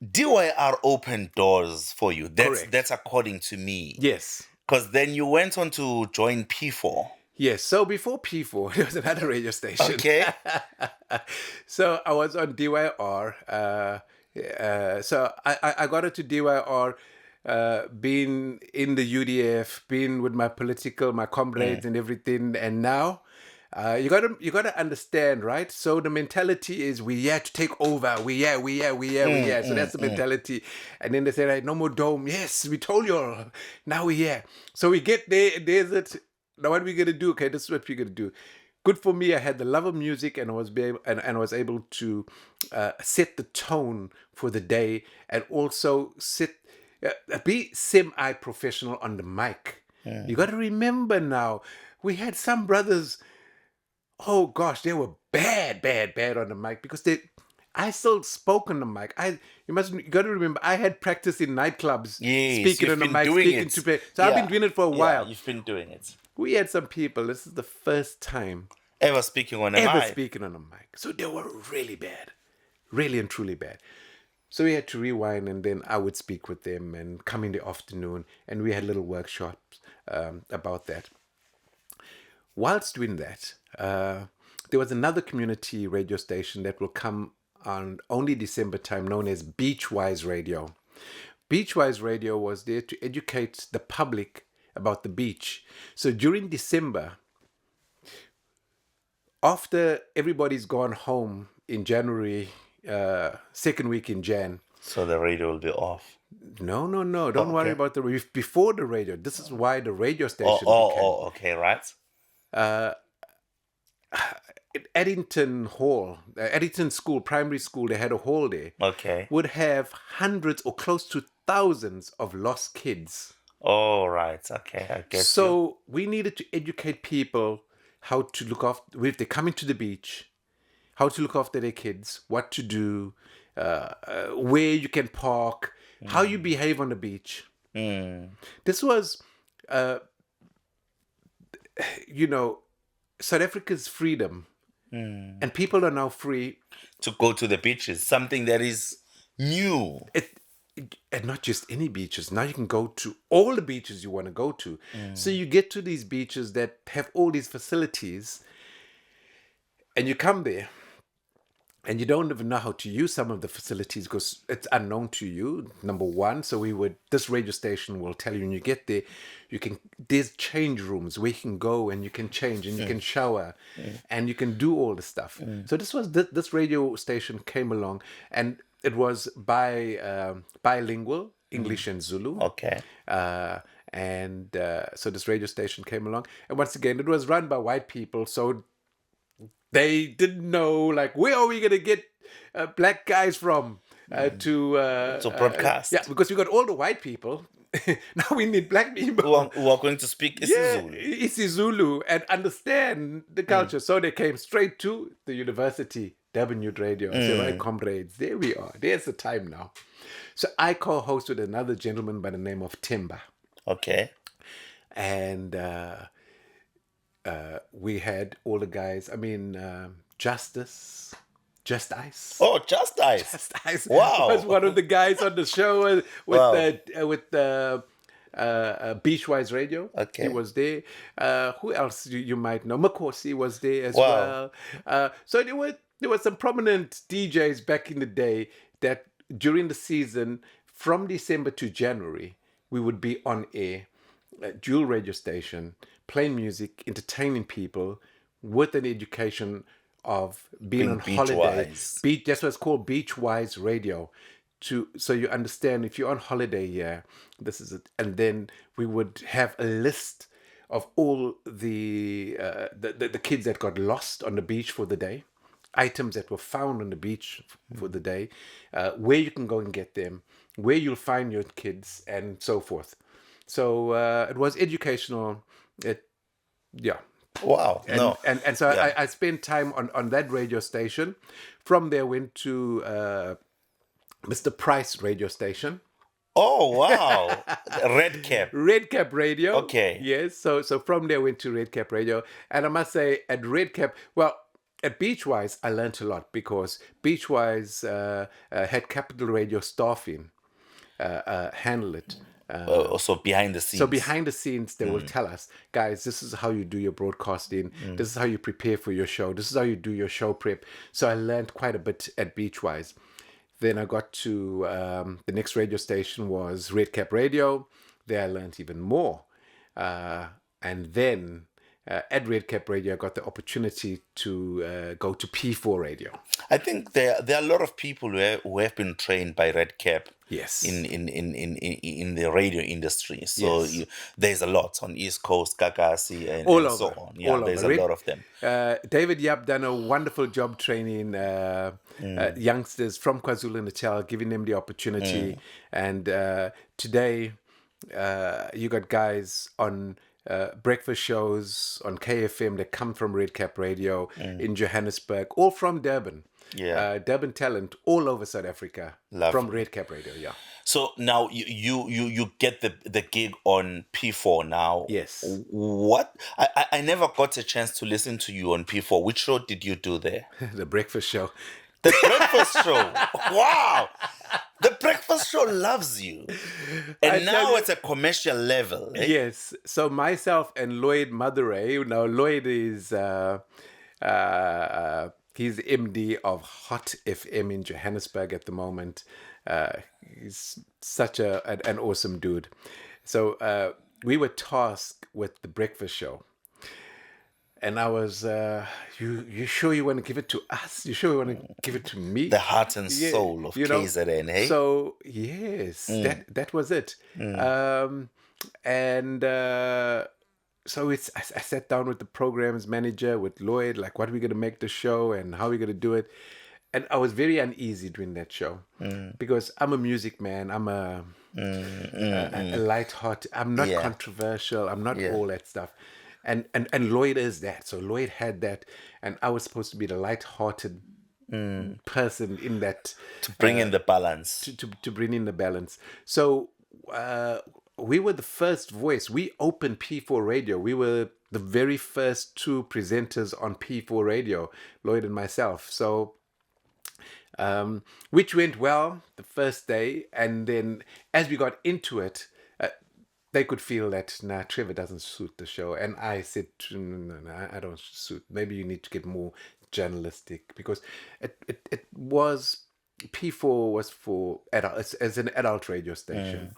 DYR opened doors for you. That's according to me. Yes. Because then you went on to join P4. Yes. So before P4, there was another radio station. Okay. So I was on DYR. So I got into DYR, being in the UDF, being with my comrades and everything. And now you gotta understand, right? So the mentality is we here to take over. We here. So that's the mentality. And then they say, right, no more dome. Yes, we told you all. Now we here. So we get there. There's it. Now what we gonna do? Okay, this is what we're gonna do. Good for me. I had the love of music, and I was able to set the tone for the day, and also be semi-professional on the mic. Yeah. You got to remember now, we had some brothers. Oh gosh, they were bad on the mic because I still spoke on the mic. You got to remember, I had practice in nightclubs, speaking on the mic, speaking to play. So I've been doing it for a while. You've been doing it. We had some people. This is the first time ever speaking on a mic. So they were really bad, really and truly bad. So we had to rewind, and then I would speak with them and come in the afternoon, and we had little workshops about that. Whilst doing that, there was another community radio station that will come on only December time, known as Beachwise Radio. Beachwise Radio was there to educate the public about the beach. So during December, after everybody's gone home in January, second week in Jan. So the radio will be off. No. Don't worry about the radio. Before the radio. This is why the radio station became. Okay, right. Eddington Hall, Eddington School, primary school, they had a hall there. Okay. Would have hundreds or close to thousands of lost kids. Oh, right. Okay, I guess. So we needed to educate people how to look after, if they're coming to the beach, how to look after their kids, what to do, where you can park, how you behave on the beach. This was, South Africa's freedom. And people are now free to go to the beaches, something that is new. And not just any beaches. Now you can go to all the beaches you want to go to. So you get to these beaches that have all these facilities, and you come there, and you don't even know how to use some of the facilities because it's unknown to you, number one. So this radio station will tell you when you get there, there's change rooms where you can go and you can change and you can shower and you can do all the stuff. So this radio station came along, and it was bilingual, English and Zulu. Okay. So this radio station came along, and once again, it was run by white people. So they didn't know, like, where are we going to get black guys from to broadcast. Yeah, because we got all the white people. Now we need black people who are going to speak isiZulu. isiZulu and understand the culture. So they came straight to the university, Durban Youth Radio. I said, right, comrades, there we are. There's the time now. So I co-hosted another gentleman by the name of Timba. Okay. And we had all the guys. I mean, Just Ice. Oh, Just Ice. Just Ice. Wow. Was one of the guys on the show with Beachwise Radio. Okay. He was there. Who else you might know? Makosi was there as Wow. well. So there were some prominent DJs back in the day that during the season, from December to January, we would be on air, dual radio station, playing music, entertaining people with an education of being on holiday. That's what it's called, Beachwise Radio. So you understand, if you're on holiday here, this is it. And then we would have a list of all the kids that got lost on the beach for the day, items that were found on the beach for the day, where you can go and get them, where you'll find your kids, and so forth. So it was educational. Wow. And so I spent time on that radio station. From there, went to Mr. Price radio station. Oh, wow. Redcap. Redcap Radio. Okay. Yes. So from there, went to Redcap Radio. And I must say, at Redcap, well, at Beachwise, I learned a lot because Beachwise had Capital Radio staff handle it. Also behind the scenes. So behind the scenes, they will tell us, guys, this is how you do your broadcasting. This is how you prepare for your show. This is how you do your show prep. So I learned quite a bit at Beachwise. Then I got to the next radio station was Redcap Radio. There I learned even more. And then at Redcap Radio, I got the opportunity to go to P4 Radio. I think there are a lot of people who have been trained by Redcap. Yes. In the radio industry. So Yes. There's a lot on East Coast, Kakasi, and All so over. on. Yeah, All there's over. a lot of them. David Yap done a wonderful job training youngsters from KwaZulu-Natal, giving them the opportunity. And today, you got guys on breakfast shows on KFM that come from Redcap Radio in Johannesburg, all from Durban. Yeah. Durban talent all over South Africa. Lovely. From Redcap Radio, yeah. So now you get the gig on P4 now. Yes. What? I never got a chance to listen to you on P4. Which show did you do there? The breakfast show. The breakfast show. Wow. The breakfast show loves you. And now it's a commercial level. Eh? Yes. So myself and Lloyd Madurai. Now Lloyd is he's MD of Hot FM in Johannesburg at the moment. He's such an awesome dude. So we were tasked with the breakfast show. And I was, you sure you want to give it to us? You sure you want to give it to me? The heart and soul of KZN, hey? So, yes, that was it. So I sat down with the programs manager, with Lloyd, like, what are we going to make the show and how are we going to do it? And I was very uneasy doing that show because I'm a music man. I'm a light-hearted. I'm not controversial. I'm not all that stuff. And Lloyd is that. So Lloyd had that. And I was supposed to be the light-hearted person in that. To bring in the balance. To bring in the balance. So we were the first voice. We opened P4 Radio. We were the very first two presenters on P4 Radio, Lloyd and myself. So, which went well the first day. And then as we got into it, they could feel that, nah, Trevor doesn't suit the show. And I said, no, I don't suit. Maybe you need to get more journalistic, because it was, P4 was for adults, as an adult radio station.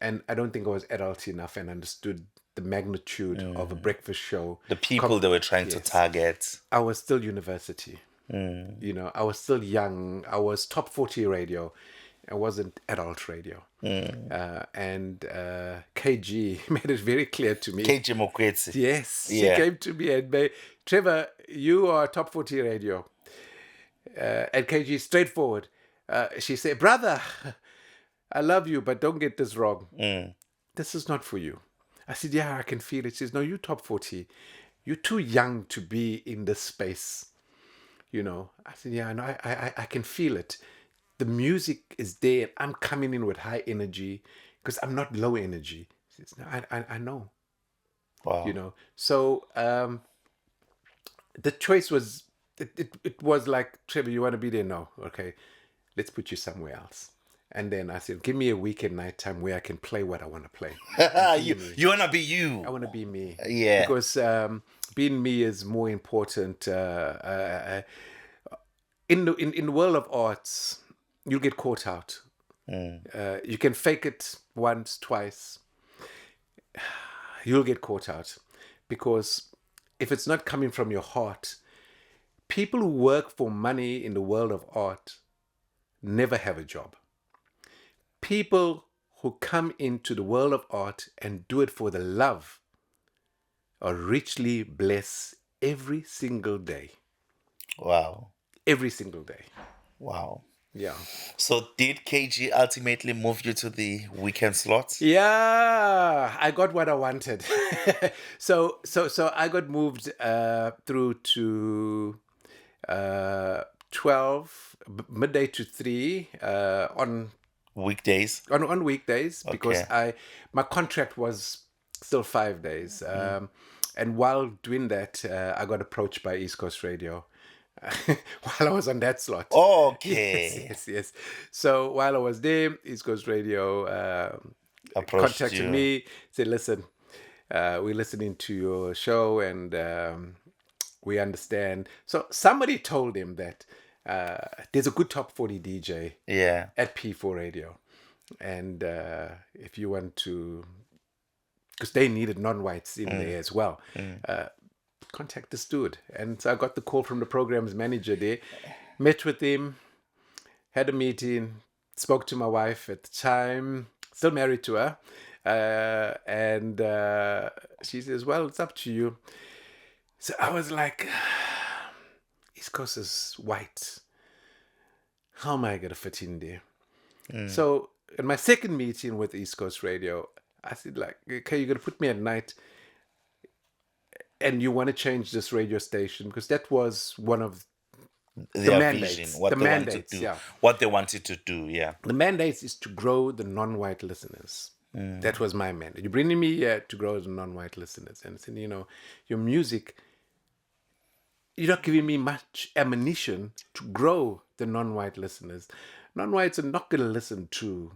And I don't think I was adult enough and understood the magnitude of a breakfast show. The people they were trying to target. I was still university. You know, I was still young. I was top 40 radio. I wasn't adult radio. And KG made it very clear to me. KG Mokwetsi. Yes. She came to me and said, Trevor, you are top 40 radio. And KG, straightforward. She said, brother, I love you, but don't get this wrong. This is not for you. I said, yeah, I can feel it. She says, no, you top 40. You're too young to be in this space. You know, I said, yeah, no, I can feel it. The music is there. I'm coming in with high energy because I'm not low energy. She says, no, I know. Wow. You know, so the choice was, it was like, Trevor, you want to be there? No. Okay, let's put you somewhere else. And then I said, give me a weekend nighttime where I can play what I want to play. You want to be you. I want to be me. Yeah. Because being me is more important. In the world of arts, you'll get caught out. You can fake it once, twice. You'll get caught out. Because if it's not coming from your heart, people who work for money in the world of art never have a job. People who come into the world of art and do it for the love are richly blessed every single day. Wow. Every single day. Wow. Yeah. So did KG ultimately move you to the weekend slot? Yeah, I got what I wanted. So I got moved through to 12, midday to 3 on weekdays. On weekdays, because my contract was still 5 days. And while doing that, I got approached by East Coast Radio while I was on that slot. Okay. Yes. So while I was there, East Coast Radio contacted me, said, listen, we're listening to your show and we understand. So somebody told him that there's a good top 40 DJ at P4 Radio. And if you want to, because they needed non-whites in there as well, contact this dude. And so I got the call from the programs manager there, met with him, had a meeting, spoke to my wife at the time, still married to her. And she says, well, it's up to you. So I was like, East Coast is white. How am I going to fit in there? So in my second meeting with East Coast Radio, I said, like, okay, you're going to put me at night and you want to change this radio station, because that was one of the mandates. Vision, what they wanted to do. The mandates is to grow the non-white listeners. That was my mandate. You're bringing me here to grow the non-white listeners. And saying, you know, your music, you're not giving me much ammunition to grow the non-white listeners. Non-whites are not going to listen to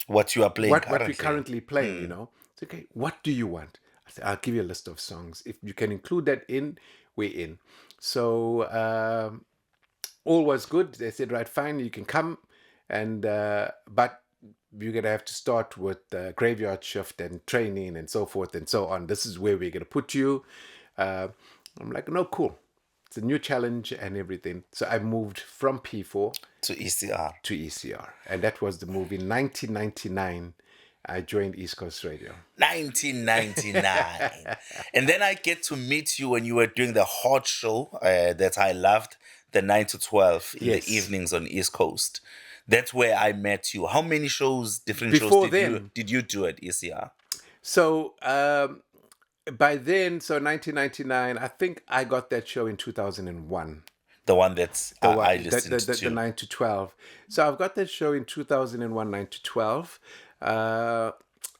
what you are playing what we're currently playing, you know. It's okay, what do you want? I said, I'll give you a list of songs. If you can include that in, we're in. So all was good. They said, right, fine, you can come. And but you're going to have to start with graveyard shift and training and so forth and so on. This is where we're going to put you. I'm like, no, cool. It's a new challenge and everything. So I moved from P4 to ECR. And that was the move. In 1999, I joined East Coast Radio. 1999. And then I get to meet you when you were doing the hot show that I loved, the 9 to 12 in the evenings on East Coast. That's where I met you. How many different shows did you do at ECR? So by then, so 1999, I think I got that show in 2001. The one that's I listened to. The 9 to 12. So I've got that show in 2001, 9 to 12.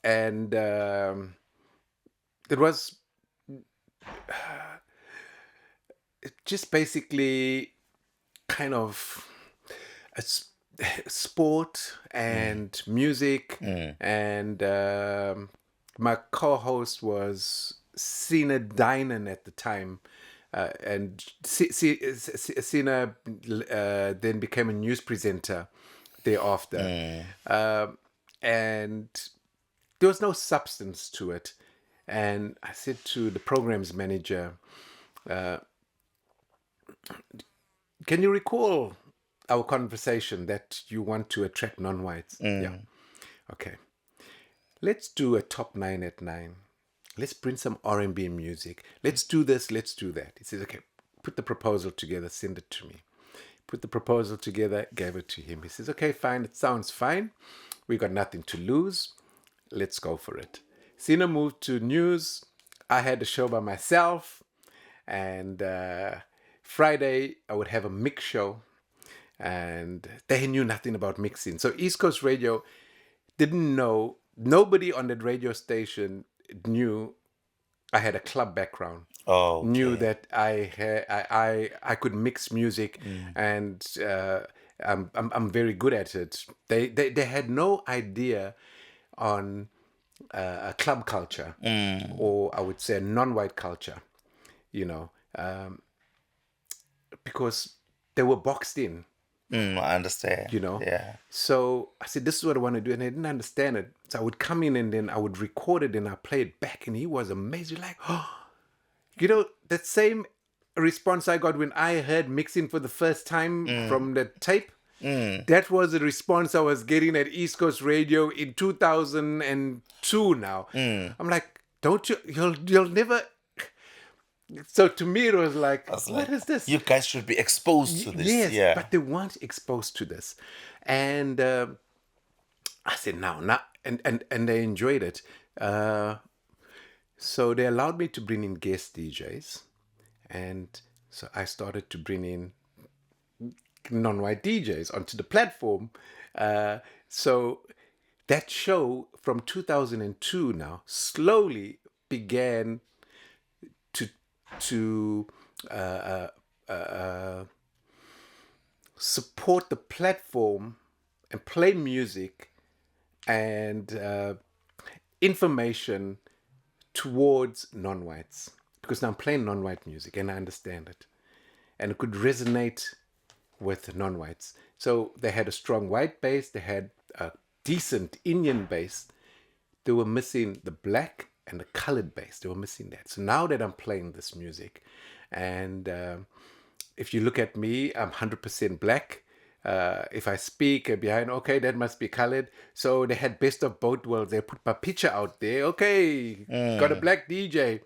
And it was just basically kind of a sport and music and my co-host was Sina Dinan at the time. And Sina then became a news presenter thereafter. And there was no substance to it. And I said to the programs manager, can you recall our conversation that you want to attract non-whites? Yeah. Okay. Let's do a top 9 at 9. Let's bring some R&B music. Let's do this, let's do that. He says, okay, put the proposal together, send it to me. Put the proposal together, gave it to him. He says, okay, fine, it sounds fine. We got nothing to lose. Let's go for it. Sina moved to news. I had a show by myself. And Friday, I would have a mix show. And they knew nothing about mixing. So East Coast Radio didn't know. Nobody on that radio station knew I had a club background. Oh, okay. Knew that I could mix music, and I'm very good at it. They had no idea on a club culture, or I would say non-white culture, because they were boxed in. I understand. Yeah. So I said, this is what I want to do. And they didn't understand it. So I would come in and then I would record it and I play it back. And he was amazed. Like, that same response I got when I heard mixing for the first time from the tape. That was the response I was getting at East Coast Radio in 2002 now. I'm like, you'll never... So to me, it was like, what is this? You guys should be exposed to this. Yes, yeah. But they weren't exposed to this. And I said, now, and they enjoyed it. So they allowed me to bring in guest DJs. And so I started to bring in non-white DJs onto the platform. So that show from 2002 now slowly began to support the platform and play music and information towards non-whites, because now I'm playing non-white music and I understand it and it could resonate with non-whites. So they had a strong white base, they had a decent Indian base. They were missing the black and the colored bass. They were missing that. So now that I'm playing this music, and if you look at me, I'm 100% black. If I speak behind, okay, that must be colored. So they had best of both worlds. They put my picture out there. Okay, got a black DJ,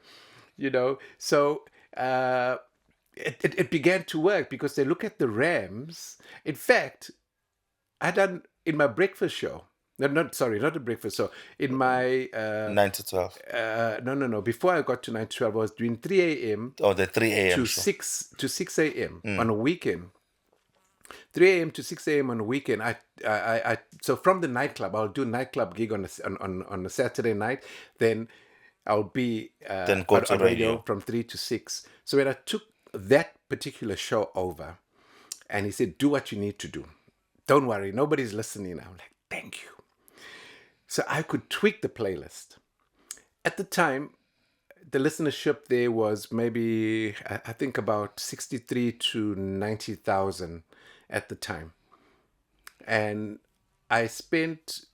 So it began to work because they look at the Rams. In fact, I done in my breakfast show. No, not a breakfast. So in my 9 to 12. No. Before I got to 9 to 12, I was doing 3 a.m. Oh, the 3 a.m. to show. 6 a.m. on a weekend. 3 a.m. to 6 a.m. on a weekend. I so from the nightclub, I'll do a nightclub gig on a Saturday night. Then I'll be then go to radio from 3 to 6. So when I took that particular show over, and he said, "Do what you need to do. Don't worry, nobody's listening." I'm like, "Thank you." So I could tweak the playlist. At the time, the listenership there was maybe, I think, about 63 to 90,000 at the time. And I spent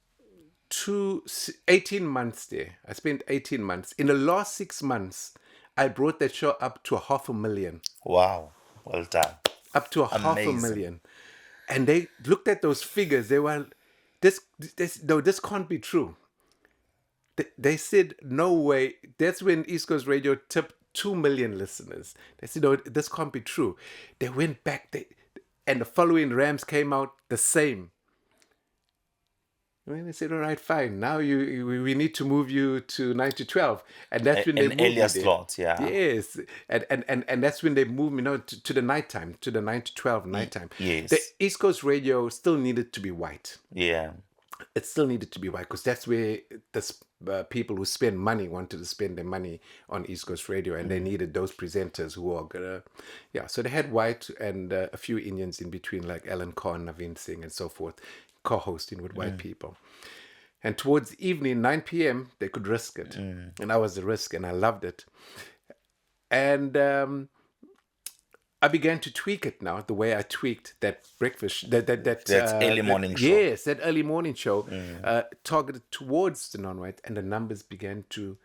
18 months there. I spent 18 months. In the last 6 months, I brought that show up to 500,000. Wow. Well done. Up to 500,000. And they looked at those figures. They were... This can't be true. They said, no way. That's when East Coast Radio tipped 2 million listeners. They said, no, this can't be true. They went back, and the following Rams came out the same. And they said, all right, fine. Now we need to move you to 9 to 12. And that's when they moved me earlier there. slot, yeah. Yes. And that's when they moved me to the nighttime, to the 9 to 12 nighttime. Yes. The East Coast Radio still needed to be white. Yeah. It still needed to be white because that's where the people who spend money wanted to spend their money on East Coast Radio, and they needed those presenters who are gonna, So they had white and a few Indians in between, like Alan Khan, Naveen Singh, and so forth, co-hosting with white people. And towards the evening, 9 p.m., they could risk it. And I was the risk, and I loved it. And I began to tweak it now, the way I tweaked that breakfast, that early morning show. Yes, that early morning show, targeted towards the non-white, and the numbers began to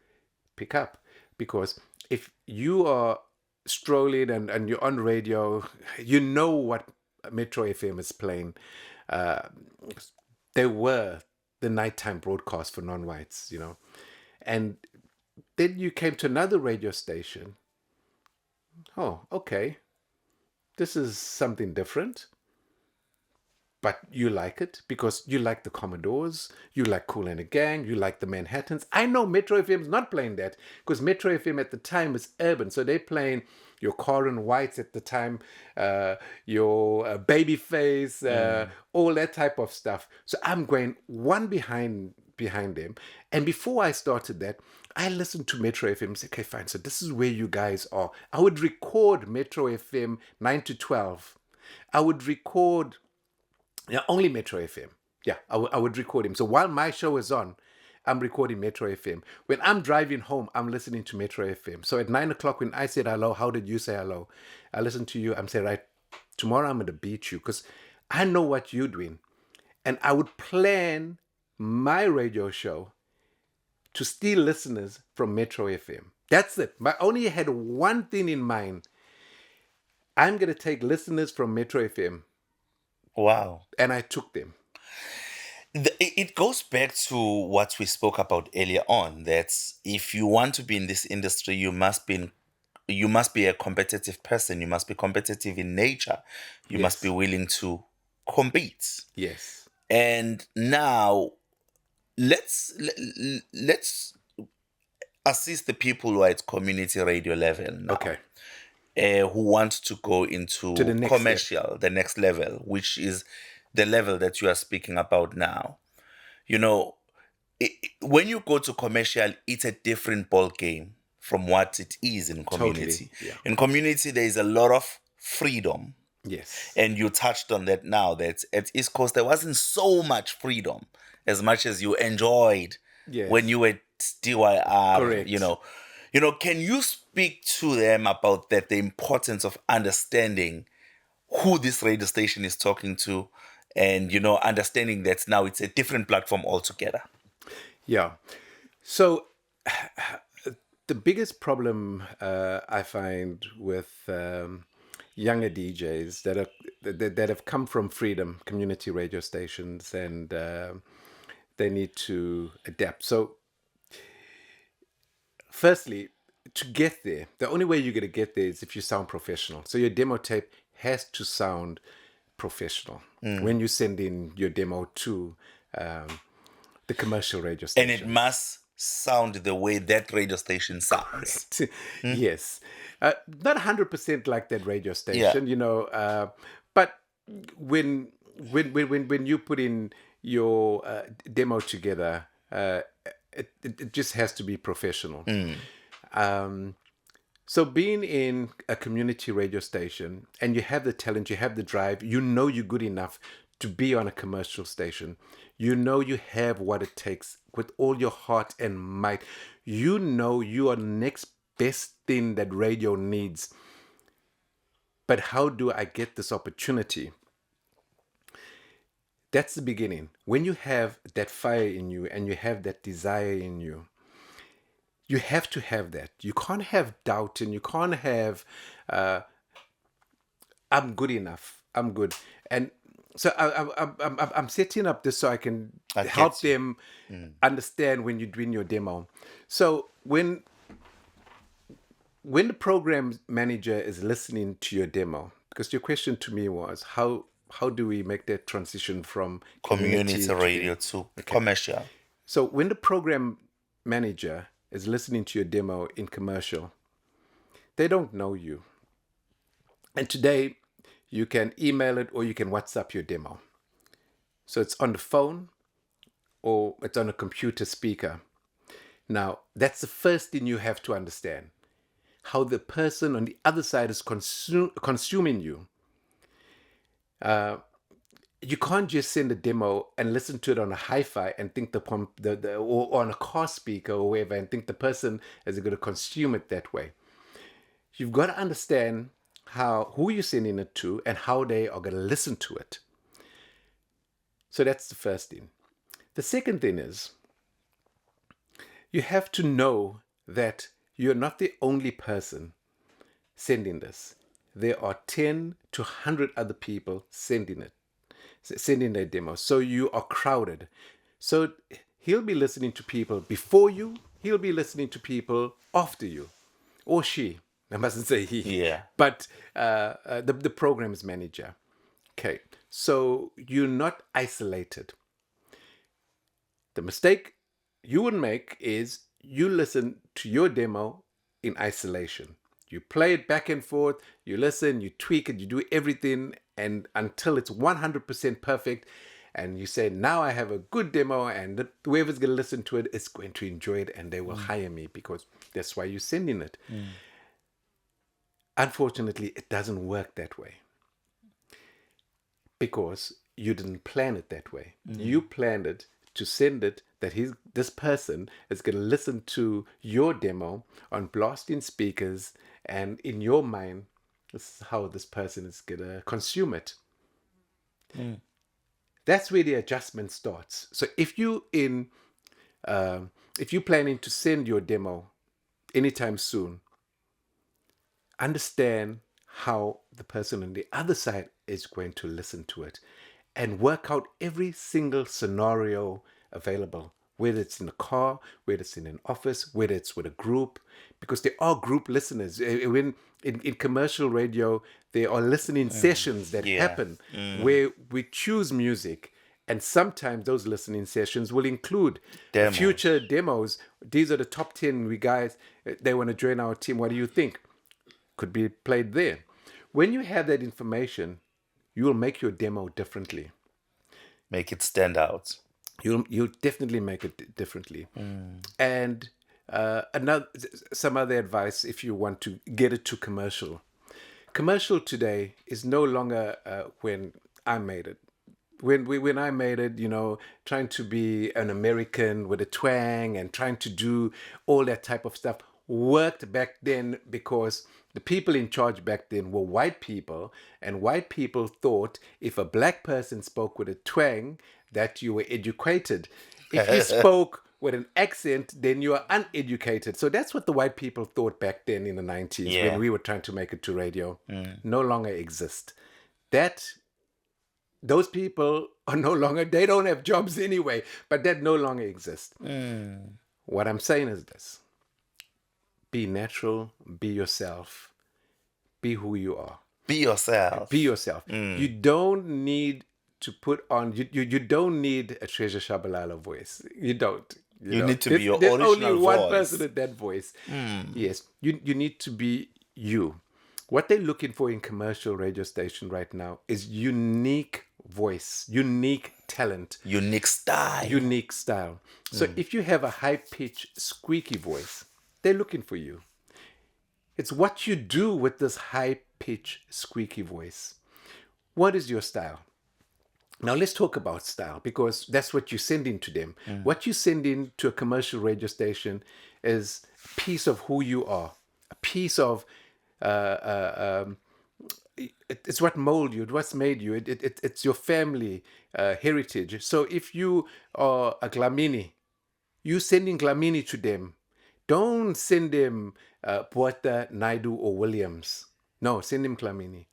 pick up. Because if you are strolling and you're on radio, you know what Metro FM is playing. They were the nighttime broadcast for non-whites, And then you came to another radio station. Oh, okay. This is something different. But you like it because you like the Commodores, you like Kool and the Gang, you like the Manhattans. I know Metro FM's not playing that because Metro FM at the time was urban. So they're playing your Corin Whites at the time, your Babyface, all that type of stuff. So I'm going one behind them. And before I started that, I listened to Metro FM and said, okay, fine. So this is where you guys are. I would record Metro FM 9 to 12. I would record only Metro FM. Yeah, I would record him. So while my show is on, I'm recording Metro FM. When I'm driving home, I'm listening to Metro FM. So at 9 o'clock when I said hello, how did you say hello? I listen to you. I'm saying, right, tomorrow I'm going to beat you because I know what you're doing. And I would plan my radio show to steal listeners from Metro FM. That's it. I only had one thing in mind. I'm going to take listeners from Metro FM. Wow. And I took them. It goes back to what we spoke about earlier on, that if you want to be in this industry, you must be a competitive person. You must be competitive in nature. You must be willing to compete. Yes. And now let's assist the people who are at community radio level now. Okay. Who want to go into the next level, which is the level that you are speaking about now. When you go to commercial, it's a different ball game from what it is in community. Totally, yeah. In community, there is a lot of freedom. Yes. And you touched on that now, that at East Coast, there wasn't so much freedom as much as you enjoyed when you were at DYR. Correct. Can you speak to them about that, the importance of understanding who this radio station is talking to and, understanding that now it's a different platform altogether? Yeah. So the biggest problem I find with younger DJs that have come from Freedom community radio stations and they need to adapt. So firstly, to get there, the only way you're going to get there is if you sound professional. So your demo tape has to sound professional when you send in your demo to the commercial radio station. And it must sound the way that radio station sounds. Yes. Not 100% like that radio station, but when you put in your demo together, it just has to be professional. So being in a community radio station and you have the talent, you have the drive, you're good enough to be on a commercial station. You have what it takes with all your heart and might. You are the next best thing that radio needs. But how do I get this opportunity? That's the beginning. When you have that fire in you and you have that desire in you, you have to have that. You can't have doubt and you can't have, I'm good enough. I'm good. And so I'm setting up this so I can help them understand when you're doing your demo. So when the program manager is listening to your demo, because your question to me was, how do we make that transition from community radio to commercial? So when the program manager is listening to your demo in commercial, they don't know you. And today, you can email it or you can WhatsApp your demo. So it's on the phone or it's on a computer speaker. Now, that's the first thing you have to understand. How the person on the other side is consuming you. you can't just send a demo and listen to it on a hi-fi and think or on a car speaker or wherever and think the person is going to consume it that way. You've got to understand who you're sending it to and how they are going to listen to it. So that's the first thing. The second thing is you have to know that you're not the only person sending this. There are 10 to 100 other people sending their demo. So you are crowded. So he'll be listening to people before you. He'll be listening to people after you. Or she. I mustn't say he. Yeah. But the program's manager. Okay. So you're not isolated. The mistake you would make is you listen to your demo in isolation. You play it back and forth, you listen, you tweak it, you do everything and until it's 100% perfect. And you say, now I have a good demo and whoever's going to listen to it is going to enjoy it and they will hire me because that's why you're sending it. Unfortunately, it doesn't work that way because you didn't plan it that way. You planned it to send it that this person is going to listen to your demo on blasting speakers, and in your mind, this is how this person is going to consume it. That's where the adjustment starts. So if you're planning to send your demo anytime soon, understand how the person on the other side is going to listen to it and work out every single scenario available, whether it's in a car, whether it's in an office, whether it's with a group, because there are group listeners. When in commercial radio, there are listening sessions that happen where we choose music, and sometimes those listening sessions will include future demos. These are the top 10 guys, they want to join our team. What do you think? Could be played there. When you have that information, you will make your demo differently. Make it stand out. You'll definitely make it differently. And some other advice if you want to get it to commercial. Commercial today is no longer when I made it. When I made it, trying to be an American with a twang and trying to do all that type of stuff worked back then because the people in charge back then were white people, and white people thought if a black person spoke with a twang that you were educated. If you spoke with an accent, then you are uneducated. So that's what the white people thought back then in the 90s when we were trying to make it to radio. No longer exist. Those people are no longer, they don't have jobs anyway, but that no longer exists. What I'm saying is this. Be natural, be yourself, be who you are. Be yourself. Be yourself. You don't need to put on, you don't need a Treasure Shabalala voice. You don't. You need to be your original voice. There's only one person with that voice. Yes, you need to be you. What they're looking for in commercial radio station right now is unique voice, unique talent. Unique style. Unique style. So if you have a high-pitched, squeaky voice, they're looking for you. It's what you do with this high-pitched, squeaky voice. What is your style? Now let's talk about style, because that's what you send in to them. What you send in to a commercial radio station is a piece of who you are, a piece of it's what molded you, what's made you. It's your family heritage. So if you are a Glamini, you sending Glamini to them. Don't send them Puerta, Naidu, or Williams. No, send them Glamini.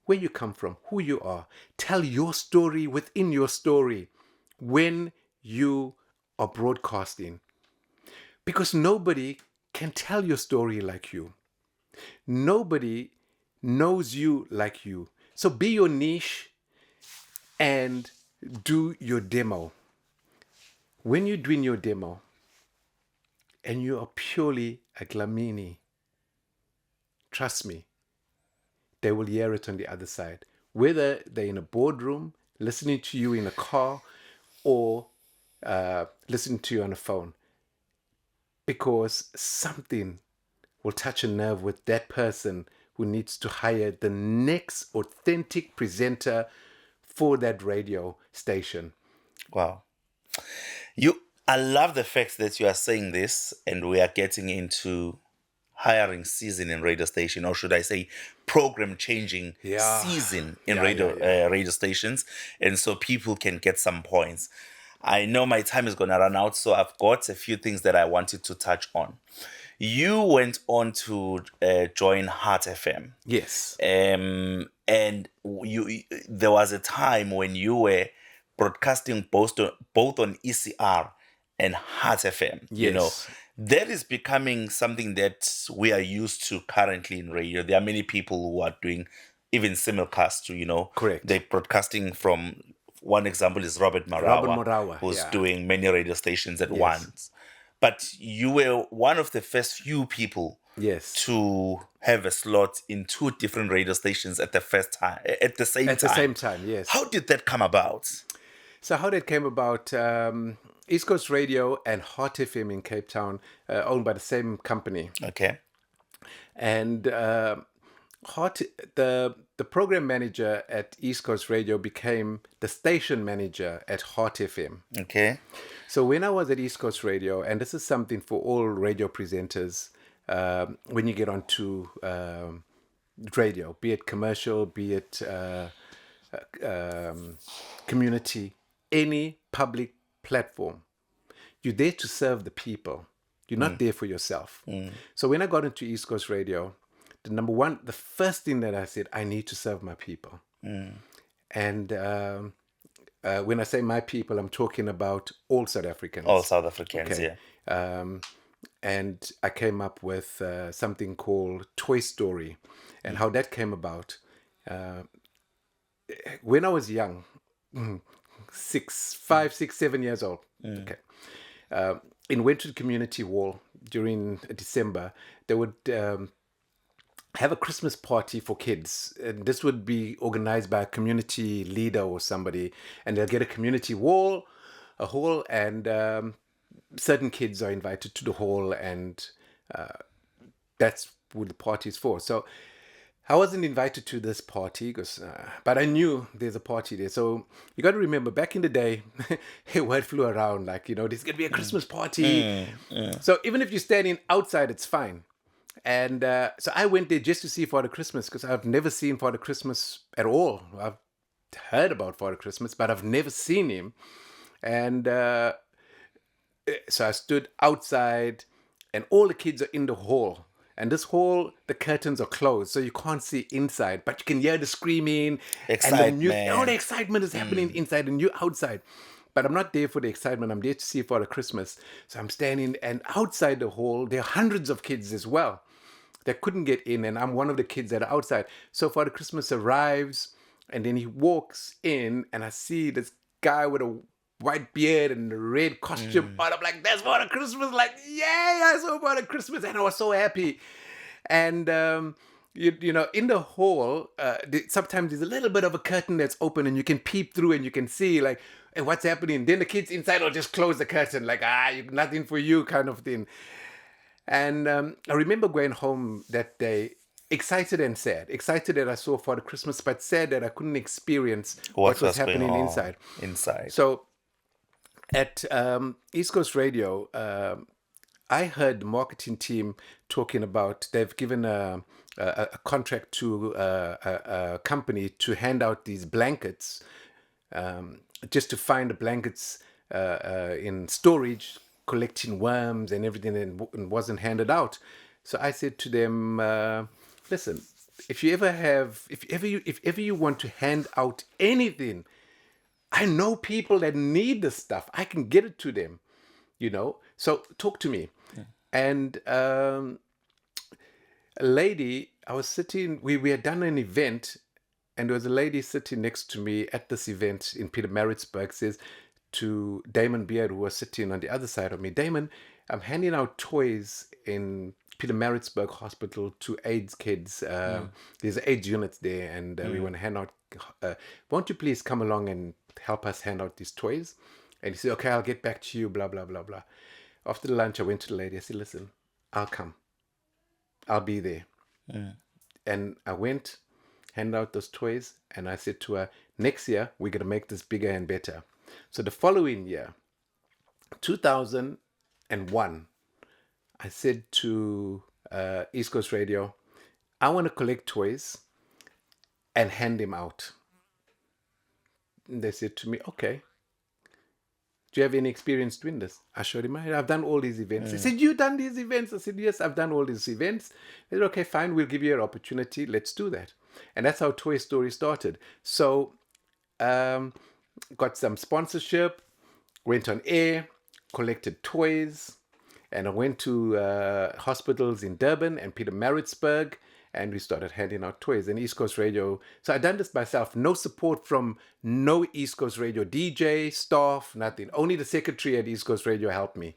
Where you come from, who you are. Tell your story within your story when you are broadcasting. Because nobody can tell your story like you. Nobody knows you like you. So be your niche and do your demo. When you're doing your demo and you are purely a Glamini, trust me, they will hear it on the other side. Whether they're in a boardroom, listening to you in a car, or listening to you on a phone. Because something will touch a nerve with that person who needs to hire the next authentic presenter for that radio station. Wow. I love the fact that you are saying this, and we are getting into hiring season in radio station, or should I say program changing season in radio stations, and so people can get some points. I know my time is going to run out, so I've got a few things that I wanted to touch on. You went on to join Heart FM. Yes. And there was a time when you were broadcasting both on ECR and Heart FM. Yes. You know, that is becoming something that we are used to currently in radio. There are many people who are doing even simulcast, you know. Correct. They're broadcasting from, one example is Robert Marawa, who's doing many radio stations at once. But you were one of the first few people to have a slot in 2 different radio stations at the same time. Yes. How did that come about? So how that came about, East Coast Radio and Heart FM in Cape Town, owned by the same company. Okay. And the program manager at East Coast Radio became the station manager at Heart FM. Okay. So when I was at East Coast Radio, and this is something for all radio presenters, when you get onto radio, be it commercial, be it community, any public platform, you're there to serve the people. You're not there for yourself. So when I got into East Coast Radio, the first thing that I said, I need to serve my people. And when I say my people, I'm talking about all South Africans. All South Africans, okay. And I came up with something called Toy Story. And how that came about, when I was young, 5, 6, 7 years old, okay, in Wentworth Community Hall during December, they would have a Christmas party for kids. And this would be organized by a community leader or somebody. And they'll get a community hall, and certain kids are invited to the hall, and that's what the party is for. So I wasn't invited to this party, but I knew there's a party there. So you got to remember, back in the day, word flew around like, there's going to be a Christmas party. So even if you're standing outside, it's fine. And so I went there just to see Father Christmas, because I've never seen Father Christmas at all. I've heard about Father Christmas, but I've never seen him. And so I stood outside, and all the kids are in the hall. And this hall, the curtains are closed, so you can't see inside, but you can hear the screaming. Excitement. All the excitement is happening inside, and you're outside. But I'm not there for the excitement. I'm there to see Father Christmas. So I'm standing, and outside the hall, there are hundreds of kids as well that couldn't get in, and I'm one of the kids that are outside. So Father Christmas arrives, and then he walks in, and I see this guy with a white beard and a red costume on. I'm like, that's Father Christmas. Like, yay, I saw Father Christmas, and I was so happy. And in the hall, sometimes there's a little bit of a curtain that's open, and you can peep through, and you can see like, hey, what's happening? Then the kids inside will just close the curtain, like, nothing for you kind of thing. And I remember going home that day, excited and sad. Excited that I saw Father Christmas, but sad that I couldn't experience what was happening inside. So at East Coast Radio, I heard the marketing team talking about they've given a contract to a company to hand out these blankets, just to find the blankets in storage, collecting worms and everything, and wasn't handed out. So I said to them, listen, if ever you want to hand out anything, I know people that need the stuff. I can get it to them, So talk to me. Yeah. And a lady, I was sitting, we had done an event, and there was a lady sitting next to me at this event in Pietermaritzburg, says to Damon Beard, who was sitting on the other side of me, Damon, I'm handing out toys in Pietermaritzburg Hospital to AIDS kids. There's AIDS units there, and we want to hand out. Won't you please come along and help us hand out these toys? And he said, okay, I'll get back to you, blah, blah, blah, blah. After the lunch, I went to the lady. I said, listen, I'll come. I'll be there. And I went, hand out those toys. And I said to her, next year, we're going to make this bigger and better. So the following year, 2001, I said to East Coast Radio, I want to collect toys and hand them out. And they said to me, okay. Do you have any experience doing this? I showed him, I've done all these events. He said, you've done these events? I said, yes, I've done all these events. They said, okay, fine, we'll give you an opportunity. Let's do that. And that's how Toy Story started. So, got some sponsorship, went on air, collected toys, and I went to hospitals in Durban and Pietermaritzburg, and we started handing out toys. And East Coast Radio, so I done this myself. No support from no East Coast Radio DJ, staff, nothing. Only the secretary at East Coast Radio helped me.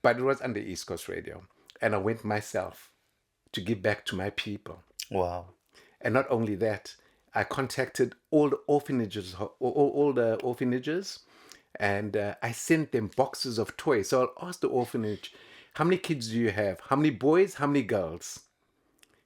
But it was under East Coast Radio. And I went myself to give back to my people. Wow. And not only that, I contacted all the orphanages, and I sent them boxes of toys. So I'll ask the orphanage, how many kids do you have? How many boys? How many girls?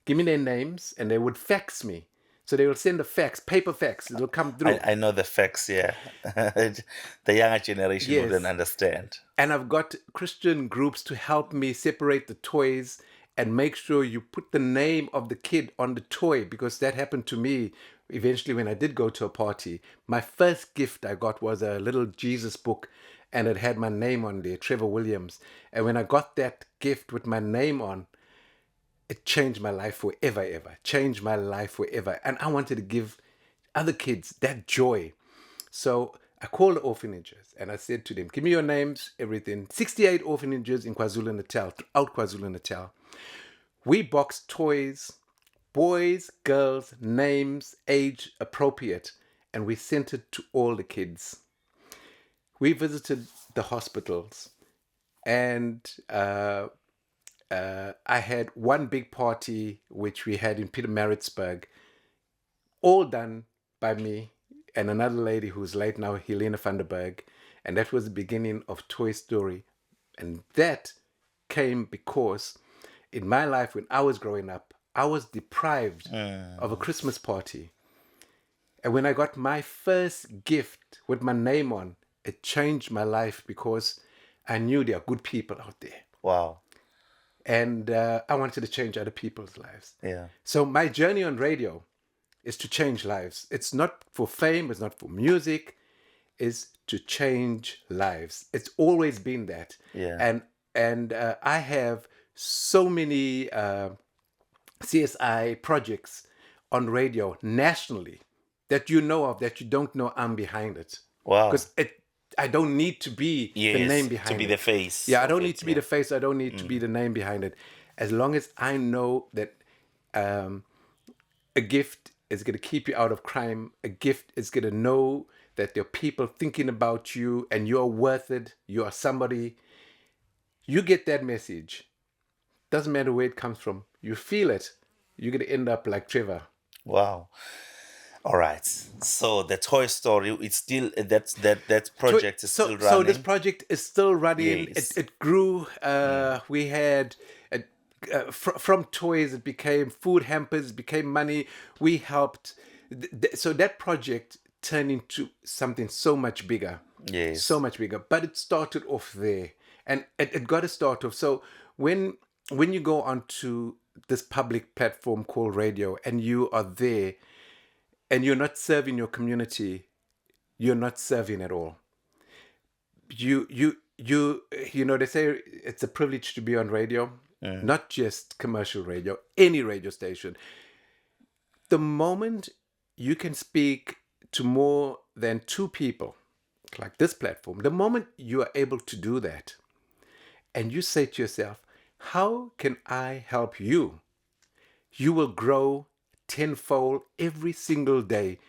Give me their names, and they would fax me. So they will send a fax, paper fax. It will come through. I know the fax, yeah. The younger generation Yes. wouldn't understand. And I've got Christian groups to help me separate the toys and make sure you put the name of the kid on the toy, because that happened to me eventually when I did go to a party. My first gift I got was a little Jesus book, and it had my name on there, Trevor Williams. And when I got that gift with my name on, it changed my life forever, ever. Changed my life forever. And I wanted to give other kids that joy. So I called the orphanages and I said to them, give me your names, everything. 68 orphanages in KwaZulu-Natal, out KwaZulu-Natal. We boxed toys, boys, girls, names, age appropriate, and we sent it to all the kids. We visited the hospitals, and I had one big party which we had in Pietermaritzburg, all done by me and another lady who's late now, Helena van der Berg, and that was the beginning of Toy Story. And that came because in my life when I was growing up, I was deprived of a Christmas party. And when I got my first gift with my name on, it changed my life because I knew there are good people out there. Wow. And I wanted to change other people's lives. Yeah. So my journey on radio is to change lives. It's not for fame, it's not for music, it's to change lives. It's always been that. Yeah. And I have so many CSI projects on radio nationally that you know of, that you don't know I'm behind it. Wow. Because I don't need to be the name behind it. To be the face. Yeah, I don't need to be the face. I don't need to be the name behind it. As long as I know that a gift is going to keep you out of crime. A gift is going to know that there are people thinking about you and you're worth it. You are somebody. You get that message. Doesn't matter where it comes from. You feel it. You're going to end up like Trevor. Wow. All right. So the Toy Story, it's still that project is still running. So this project is still running. Yes. It grew. We had from toys, it became food hampers, it became money. We helped. So that project turned into something so much bigger. Yes. So much bigger. But it started off there, and it got to start off. So when you go onto this public platform called radio, and you are there, and you're not serving your community, you're not serving at all. You know, they say it's a privilege to be on radio, not just commercial radio, any radio station. The moment you can speak to more than two people, like this platform, the moment you are able to do that, and you say to yourself, how can I help you? You will grow tenfold every single day,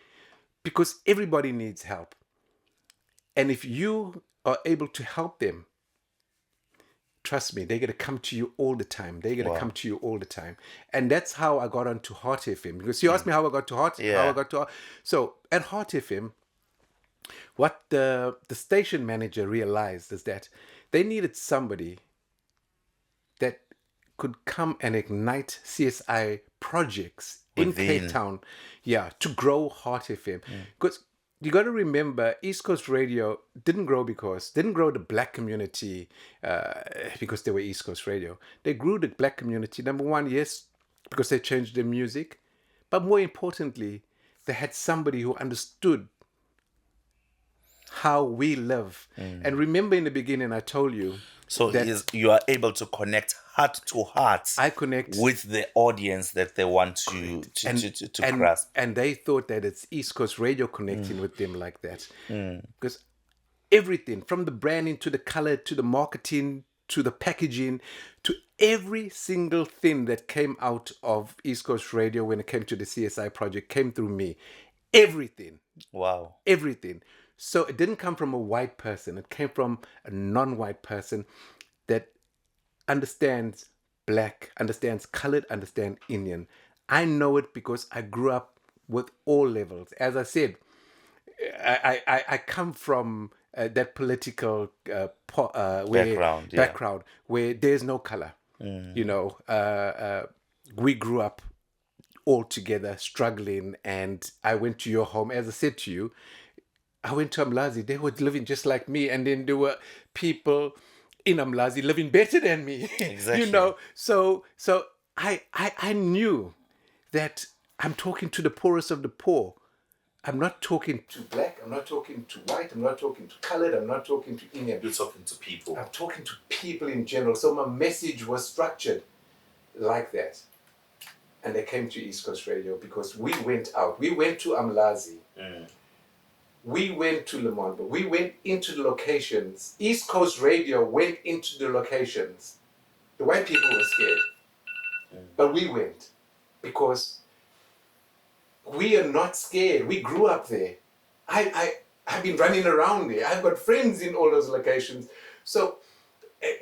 because everybody needs help. And if you are able to help them, trust me, they're going to come to you all the time. They're going to come to you all the time. And that's how I got onto Heart FM. Because you asked me how I got to Heart. So at Heart FM, what the station manager realized is that they needed somebody that could come and ignite CSI projects in Within. Cape Town, to grow Heart FM. Because you got to remember, East Coast Radio didn't grow the black community because they were East Coast Radio. They grew the black community, number one, yes, because they changed their music, but more importantly, they had somebody who understood how we live. And remember in the beginning, I told you. So you are able to connect heart to heart. I connect with the audience that they want to grasp. And they thought that it's East Coast Radio connecting with them like that. Because everything, from the branding to the color to the marketing to the packaging to every single thing that came out of East Coast Radio when it came to the CSI project came through me. Everything. Wow. Everything. So it didn't come from a white person. It came from a non-white person that understands black, understands colored, understands Indian. I know it because I grew up with all levels. As I said, I come from that political background where there's no color. You know, we grew up all together, struggling, and I went to your home. As I said to you, I went to Umlazi. They were living just like me, and then there were people in Umlazi living better than me. Exactly. You know, so I knew that I'm talking to the poorest of the poor. I'm not talking to black. I'm not talking to white. I'm not talking to colored. I'm not talking to Indian. You're talking to people. I'm talking to people in general. So my message was structured like that. And they came to East Coast Radio because we went out. We went to Umlazi. We went to Lemon, but we went into the locations. East Coast Radio went into the locations. The white people were scared. But we went because we are not scared. We grew up there. I've been running around there. I've got friends in all those locations. So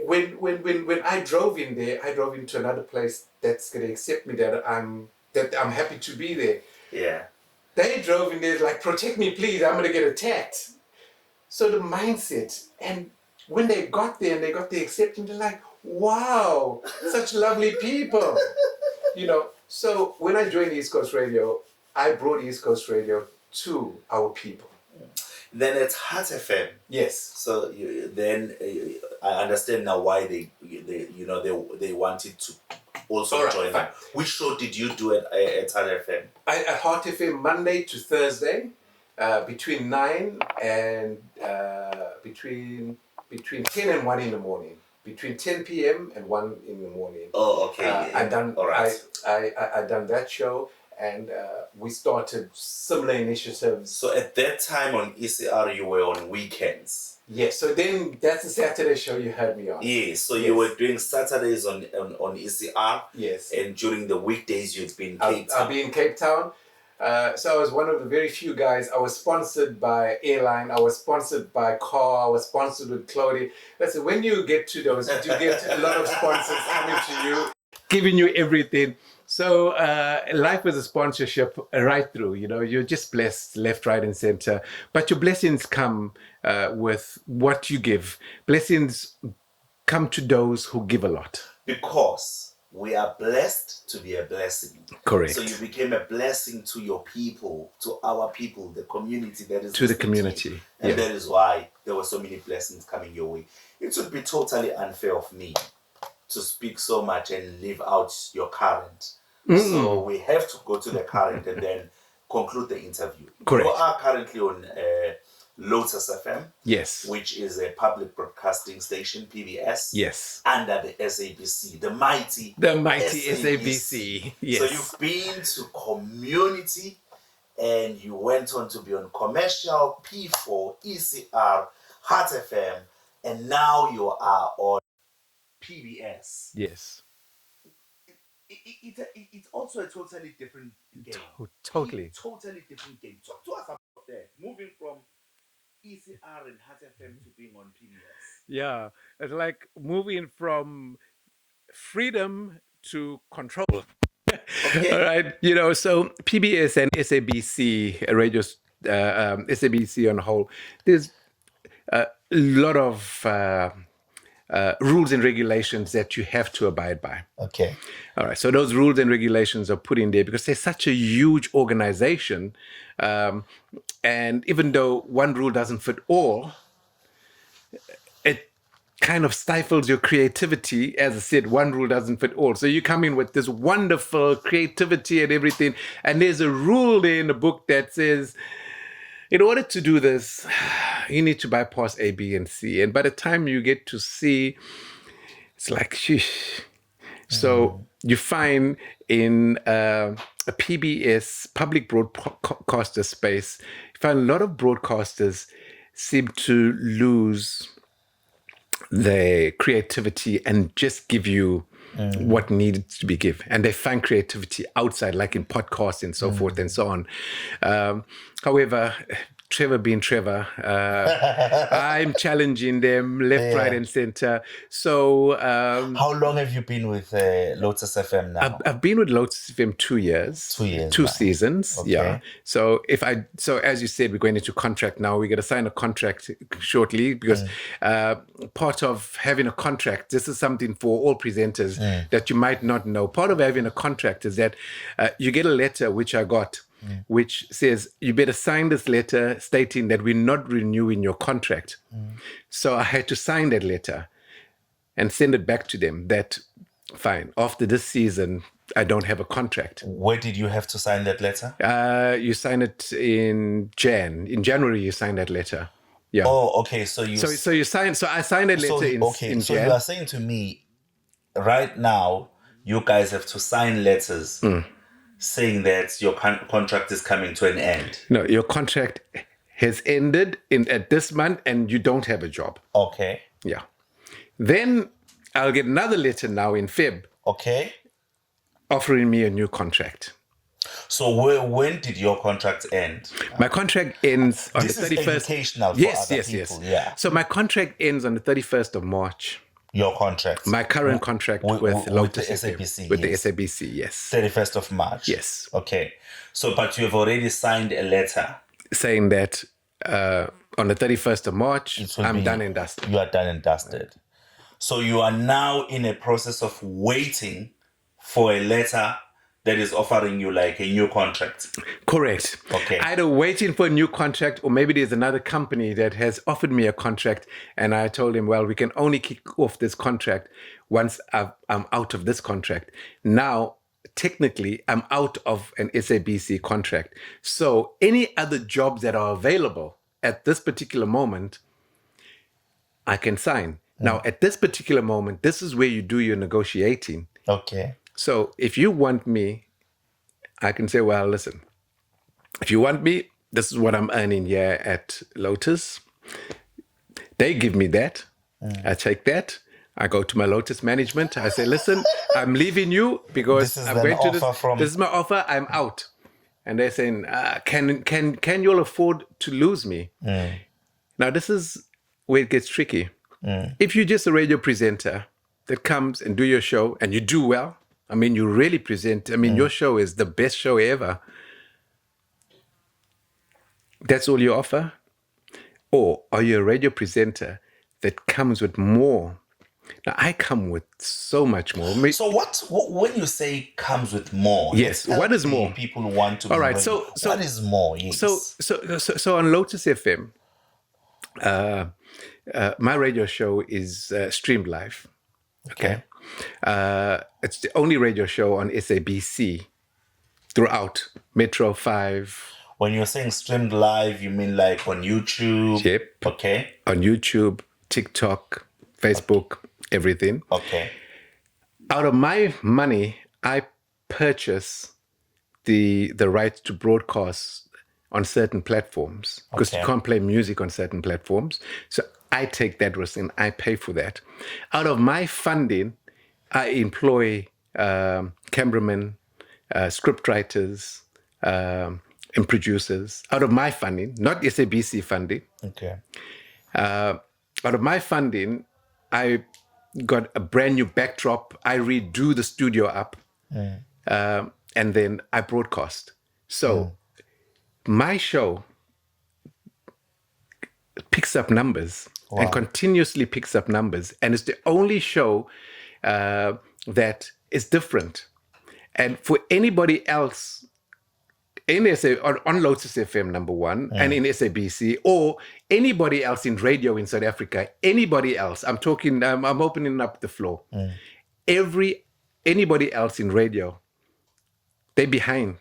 when I drove in there, I drove into another place that's going to accept me, that I'm happy to be there. Yeah. They drove in there like, protect me, please, I'm going to get attacked. So the mindset, and when they got there and they got the acceptance, they're like, wow, such lovely people. You know, so when I joined East Coast Radio, I brought East Coast Radio to our people. Then it's Heart FM. Yes. So I understand now why they wanted to also join them. Which show did you do at Heart FM? At Heart FM Monday to Thursday, between 9 and between 10 and 1 in the morning. Between 10 p.m. and 1 in the morning. Oh, okay. I done that show, and we started similar initiatives. So at that time on ECR, you were on weekends. Yes. So then that's the Saturday show you had me on. Yes. So you were doing Saturdays on ECR. Yes. And during the weekdays, you'd be in Cape Town. I'll be in Cape Town. So I was one of the very few guys. I was sponsored by airline. I was sponsored by car. I was sponsored with clothing. Listen, when you get to those, you get a lot of sponsors coming to you, giving you everything. So life is a sponsorship right through. You know, you're just blessed left, right, and center. But your blessings come with what you give. Blessings come to those who give a lot. Because we are blessed to be a blessing. Correct. So you became a blessing to your people, to our people, the community that is to the community. And that is why there were so many blessings coming your way. It would be totally unfair of me to speak so much and leave out your current. So we have to go to the current and then conclude the interview. Correct. You are currently on Lotus FM. Yes. Which is a public broadcasting station, PBS. Yes. Under the SABC, the mighty SABC. Yes. So you've been to community and you went on to be on commercial, P4, ECR, Heart FM, and now you are on PBS. Yes. It's also a totally different game. Totally. Totally different game. Talk to us about that. Moving from ECR and Heart FM to being on PBS. Yeah. It's like moving from freedom to control. Okay. All right. You know, so PBS and SABC radios, SABC on the whole, there's a lot of rules and regulations that you have to abide by. Okay. All right. So those rules and regulations are put in there because they're such a huge organization. And even though one rule doesn't fit all, it kind of stifles your creativity. As I said, one rule doesn't fit all. So you come in with this wonderful creativity and everything. And there's a rule there in the book that says, in order to do this, you need to bypass A, B, and C. And by the time you get to C, it's like, sheesh. So you find in a PBS, public broadcaster space, you find a lot of broadcasters seem to lose their creativity and just give you what needed to be given. And they find creativity outside, like in podcasts and so forth and so on. However, Trevor being Trevor, I'm challenging them left, right, and center. So, how long have you been with Lotus FM now? I've been with Lotus FM 2 years. 2 years. 2 now. seasons. Okay. Yeah. So as you said, we're going into contract now. We're going to sign a contract shortly because part of having a contract, this is something for all presenters that you might not know. Part of having a contract is that you get a letter, which I got, which says you better sign this letter stating that we're not renewing your contract. So I had to sign that letter and send it back to them that, fine, after this season, I don't have a contract. Where did you have to sign that letter? You sign it in January, you sign that letter. Yeah. Oh, okay. So you sign. So I signed that letter in Jan. So you are saying to me, right now, you guys have to sign letters saying that your contract is coming to an end. No, your contract has ended at this month and you don't have a job. Okay. Yeah. Then I'll get another letter now in Feb. Okay. Offering me a new contract. So when did your contract end? My contract ends on this the 31st. Is educational for yes, other yes, people. yes. Yeah. So my contract ends on the 31st of March. Your contract? My current contract with Lotus the FM, SABC. With yes. the SABC, yes. 31st of March. Yes. Okay. So, but you have already signed a letter saying that on the 31st of March, I'm done and dusted. You are done and dusted. So you are now in a process of waiting for a letter that is offering you like a new contract. Correct. Okay. Either waiting for a new contract or maybe there's another company that has offered me a contract and I told him, well, we can only kick off this contract once I'm out of this contract. Now, technically, I'm out of an SABC contract. So any other jobs that are available at this particular moment, I can sign. Now, at this particular moment, this is where you do your negotiating. Okay. So if you want me, I can say, well, listen, if you want me, this is what I'm earning here at Lotus. They give me that. I take that. I go to my Lotus management. I say, listen, I'm leaving you because I'm going to this is my offer. I'm out. And they're saying, can you all afford to lose me? Now, this is where it gets tricky. If you're just a radio presenter that comes and do your show and you do well, I mean, you really present. I mean, your show is the best show ever. That's all you offer? Or are you a radio presenter that comes with more? Now, I come with so much more. So what when you say comes with more? Yes, what is more? People want to. All right, so what is more? Yes. So on Lotus FM, my radio show is streamed live. Okay. It's the only radio show on SABC throughout Metro 5. When you're saying streamed live, you mean like on YouTube? Yep. Okay. On YouTube, TikTok, Facebook, everything. Okay. Out of my money, I purchase the right to broadcast on certain platforms because you can't play music on certain platforms. So I take that risk and I pay for that. Out of my funding, I employ cameramen, scriptwriters, and producers. Out of my funding, not SABC funding. Okay. Out of my funding, I got a brand new backdrop. I redo the studio up, and then I broadcast. So my show picks up numbers. and continuously picks up numbers. And it's the only show that is different. And for anybody else in on Lotus FM, number one, and in SABC, or anybody else in radio in South Africa, anybody else, I'm opening up the floor. Anybody else in radio, they're behind.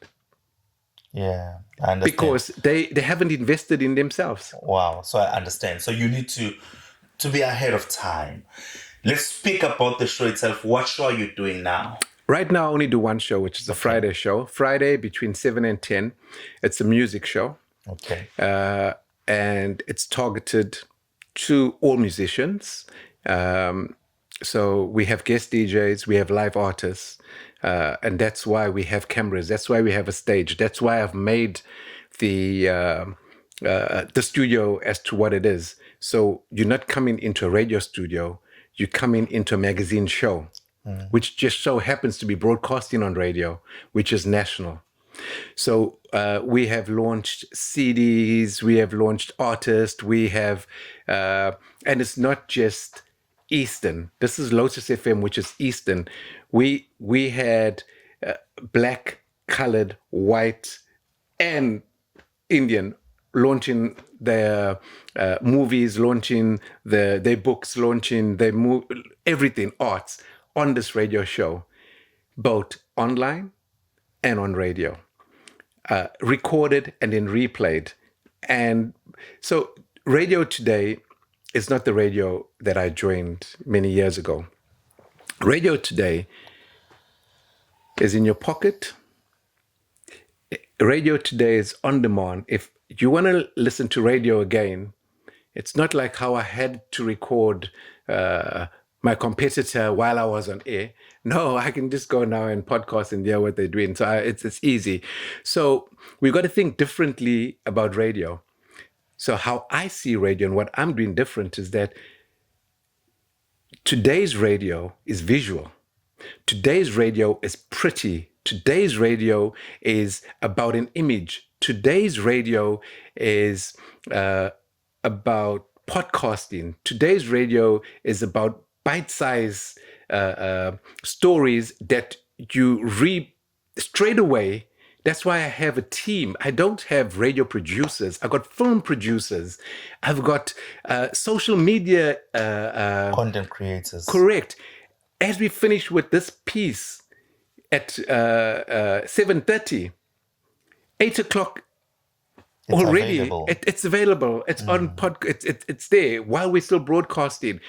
Yeah, I understand. Because they haven't invested in themselves. Wow, so I understand. So you need to be ahead of time. Let's speak about the show itself. What show are you doing now? Right now, I only do one show, which is a Friday show. Friday between 7 and 10. It's a music show. Okay. And it's targeted to all musicians. So we have guest DJs, we have live artists, and that's why we have cameras. That's why we have a stage. That's why I've made the studio as to what it is. So you're not coming into a radio studio, you're coming into a magazine show, which just so happens to be broadcasting on radio, which is national. So we have launched CDs, we have launched artists, we have, and it's not just Eastern. This is Lotus FM, which is Eastern. We had black, colored, white, and Indian launching their movies, launching their books, launching their everything, arts, on this radio show, both online and on radio, recorded and then replayed. And so radio today is not the radio that I joined many years ago. Radio today is in your pocket. Radio today is on demand. If you want to listen to radio again, it's not like how I had to record my competitor while I was on air. No, I can just go now and podcast and hear what they're doing. So it's easy. So we've got to think differently about radio. So how I see radio and what I'm doing different is that today's radio is visual. Today's radio is pretty. Today's radio is about an image. Today's radio is about podcasting. Today's radio is about bite-sized stories that you read straight away. That's why I have a team. I don't have radio producers. I've got film producers. I've got social media content creators. Correct. As we finish with this piece at 7:30, 8 o'clock already. Available. It's available. It's on it's there while we're still broadcasting.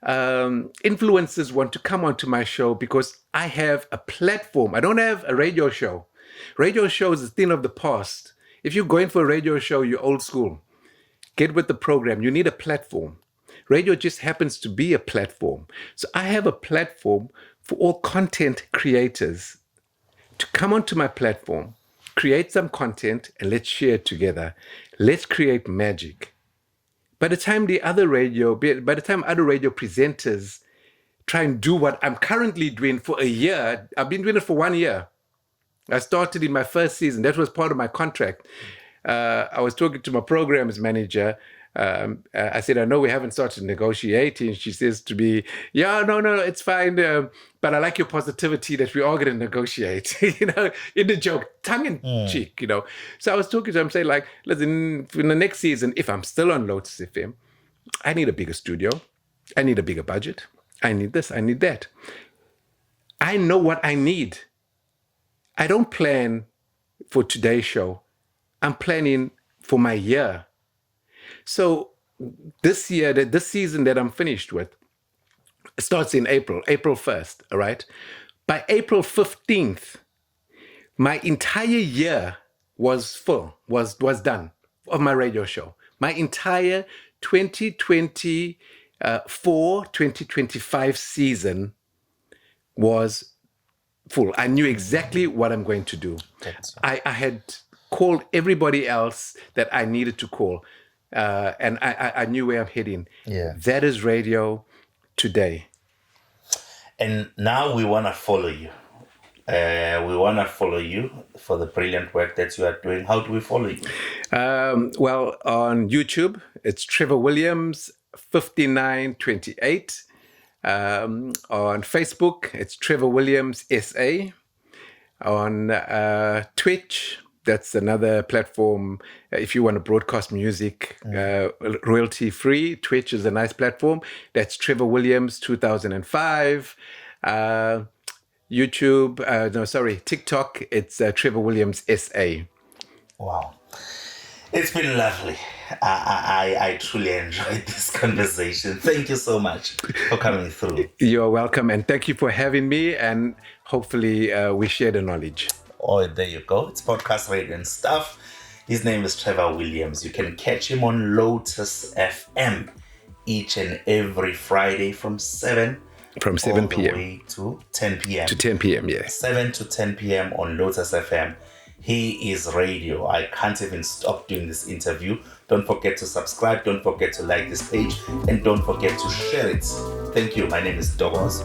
Influencers want to come onto my show because I have a platform. I don't have a radio show. Radio show is a thing of the past. If you're going for a radio show, you're old school. Get with the program. You need a platform. Radio just happens to be a platform. So I have a platform for all content creators to come onto my platform, create some content, and let's share it together. Let's create magic. By the time other radio presenters try and do what I'm currently doing for a year, I've been doing it for 1 year. I started in my first season. That was part of my contract. I was talking to my programs manager. I said, I know we haven't started negotiating. She says to me, yeah, no, it's fine. But I like your positivity that we are going to negotiate, in the joke, tongue in cheek, So I was talking to him, saying like, listen, in the next season, if I'm still on Lotus FM, I need a bigger studio. I need a bigger budget. I need this, I need that. I know what I need. I don't plan for today's show. I'm planning for my year. So this season that I'm finished with, starts in April 1st, all right? By April 15th, my entire year was full, was done of my radio show. My entire 2024-2025 season was full. I knew exactly what I'm going to do. I had called everybody else that I needed to call. And I knew where I'm heading. Yeah. That is radio today. And now we want to follow you. We want to follow you for the brilliant work that you are doing. How do we follow you? Well, on YouTube, it's Trevor Williams, 5928. On Facebook, it's Trevor Williams SA. On Twitch, that's another platform. If you want to broadcast music royalty free, Twitch is a nice platform. That's Trevor Williams 2005. YouTube, TikTok, it's Trevor Williams SA. Wow. It's been lovely. I truly enjoyed this conversation. Thank you so much for coming through. You're welcome, and thank you for having me, and hopefully we share the knowledge. Oh, there you go. It's podcast radio and stuff. His name is Trevor Williams. You can catch him on Lotus FM each and every Friday from 7 p.m. way to 10 p.m. To 10 p.m., yeah. 7 to 10 p.m. on Lotus FM. He is radio. I can't even stop doing this interview. Don't forget to subscribe. Don't forget to like this page. And don't forget to share it. Thank you. My name is Douglas.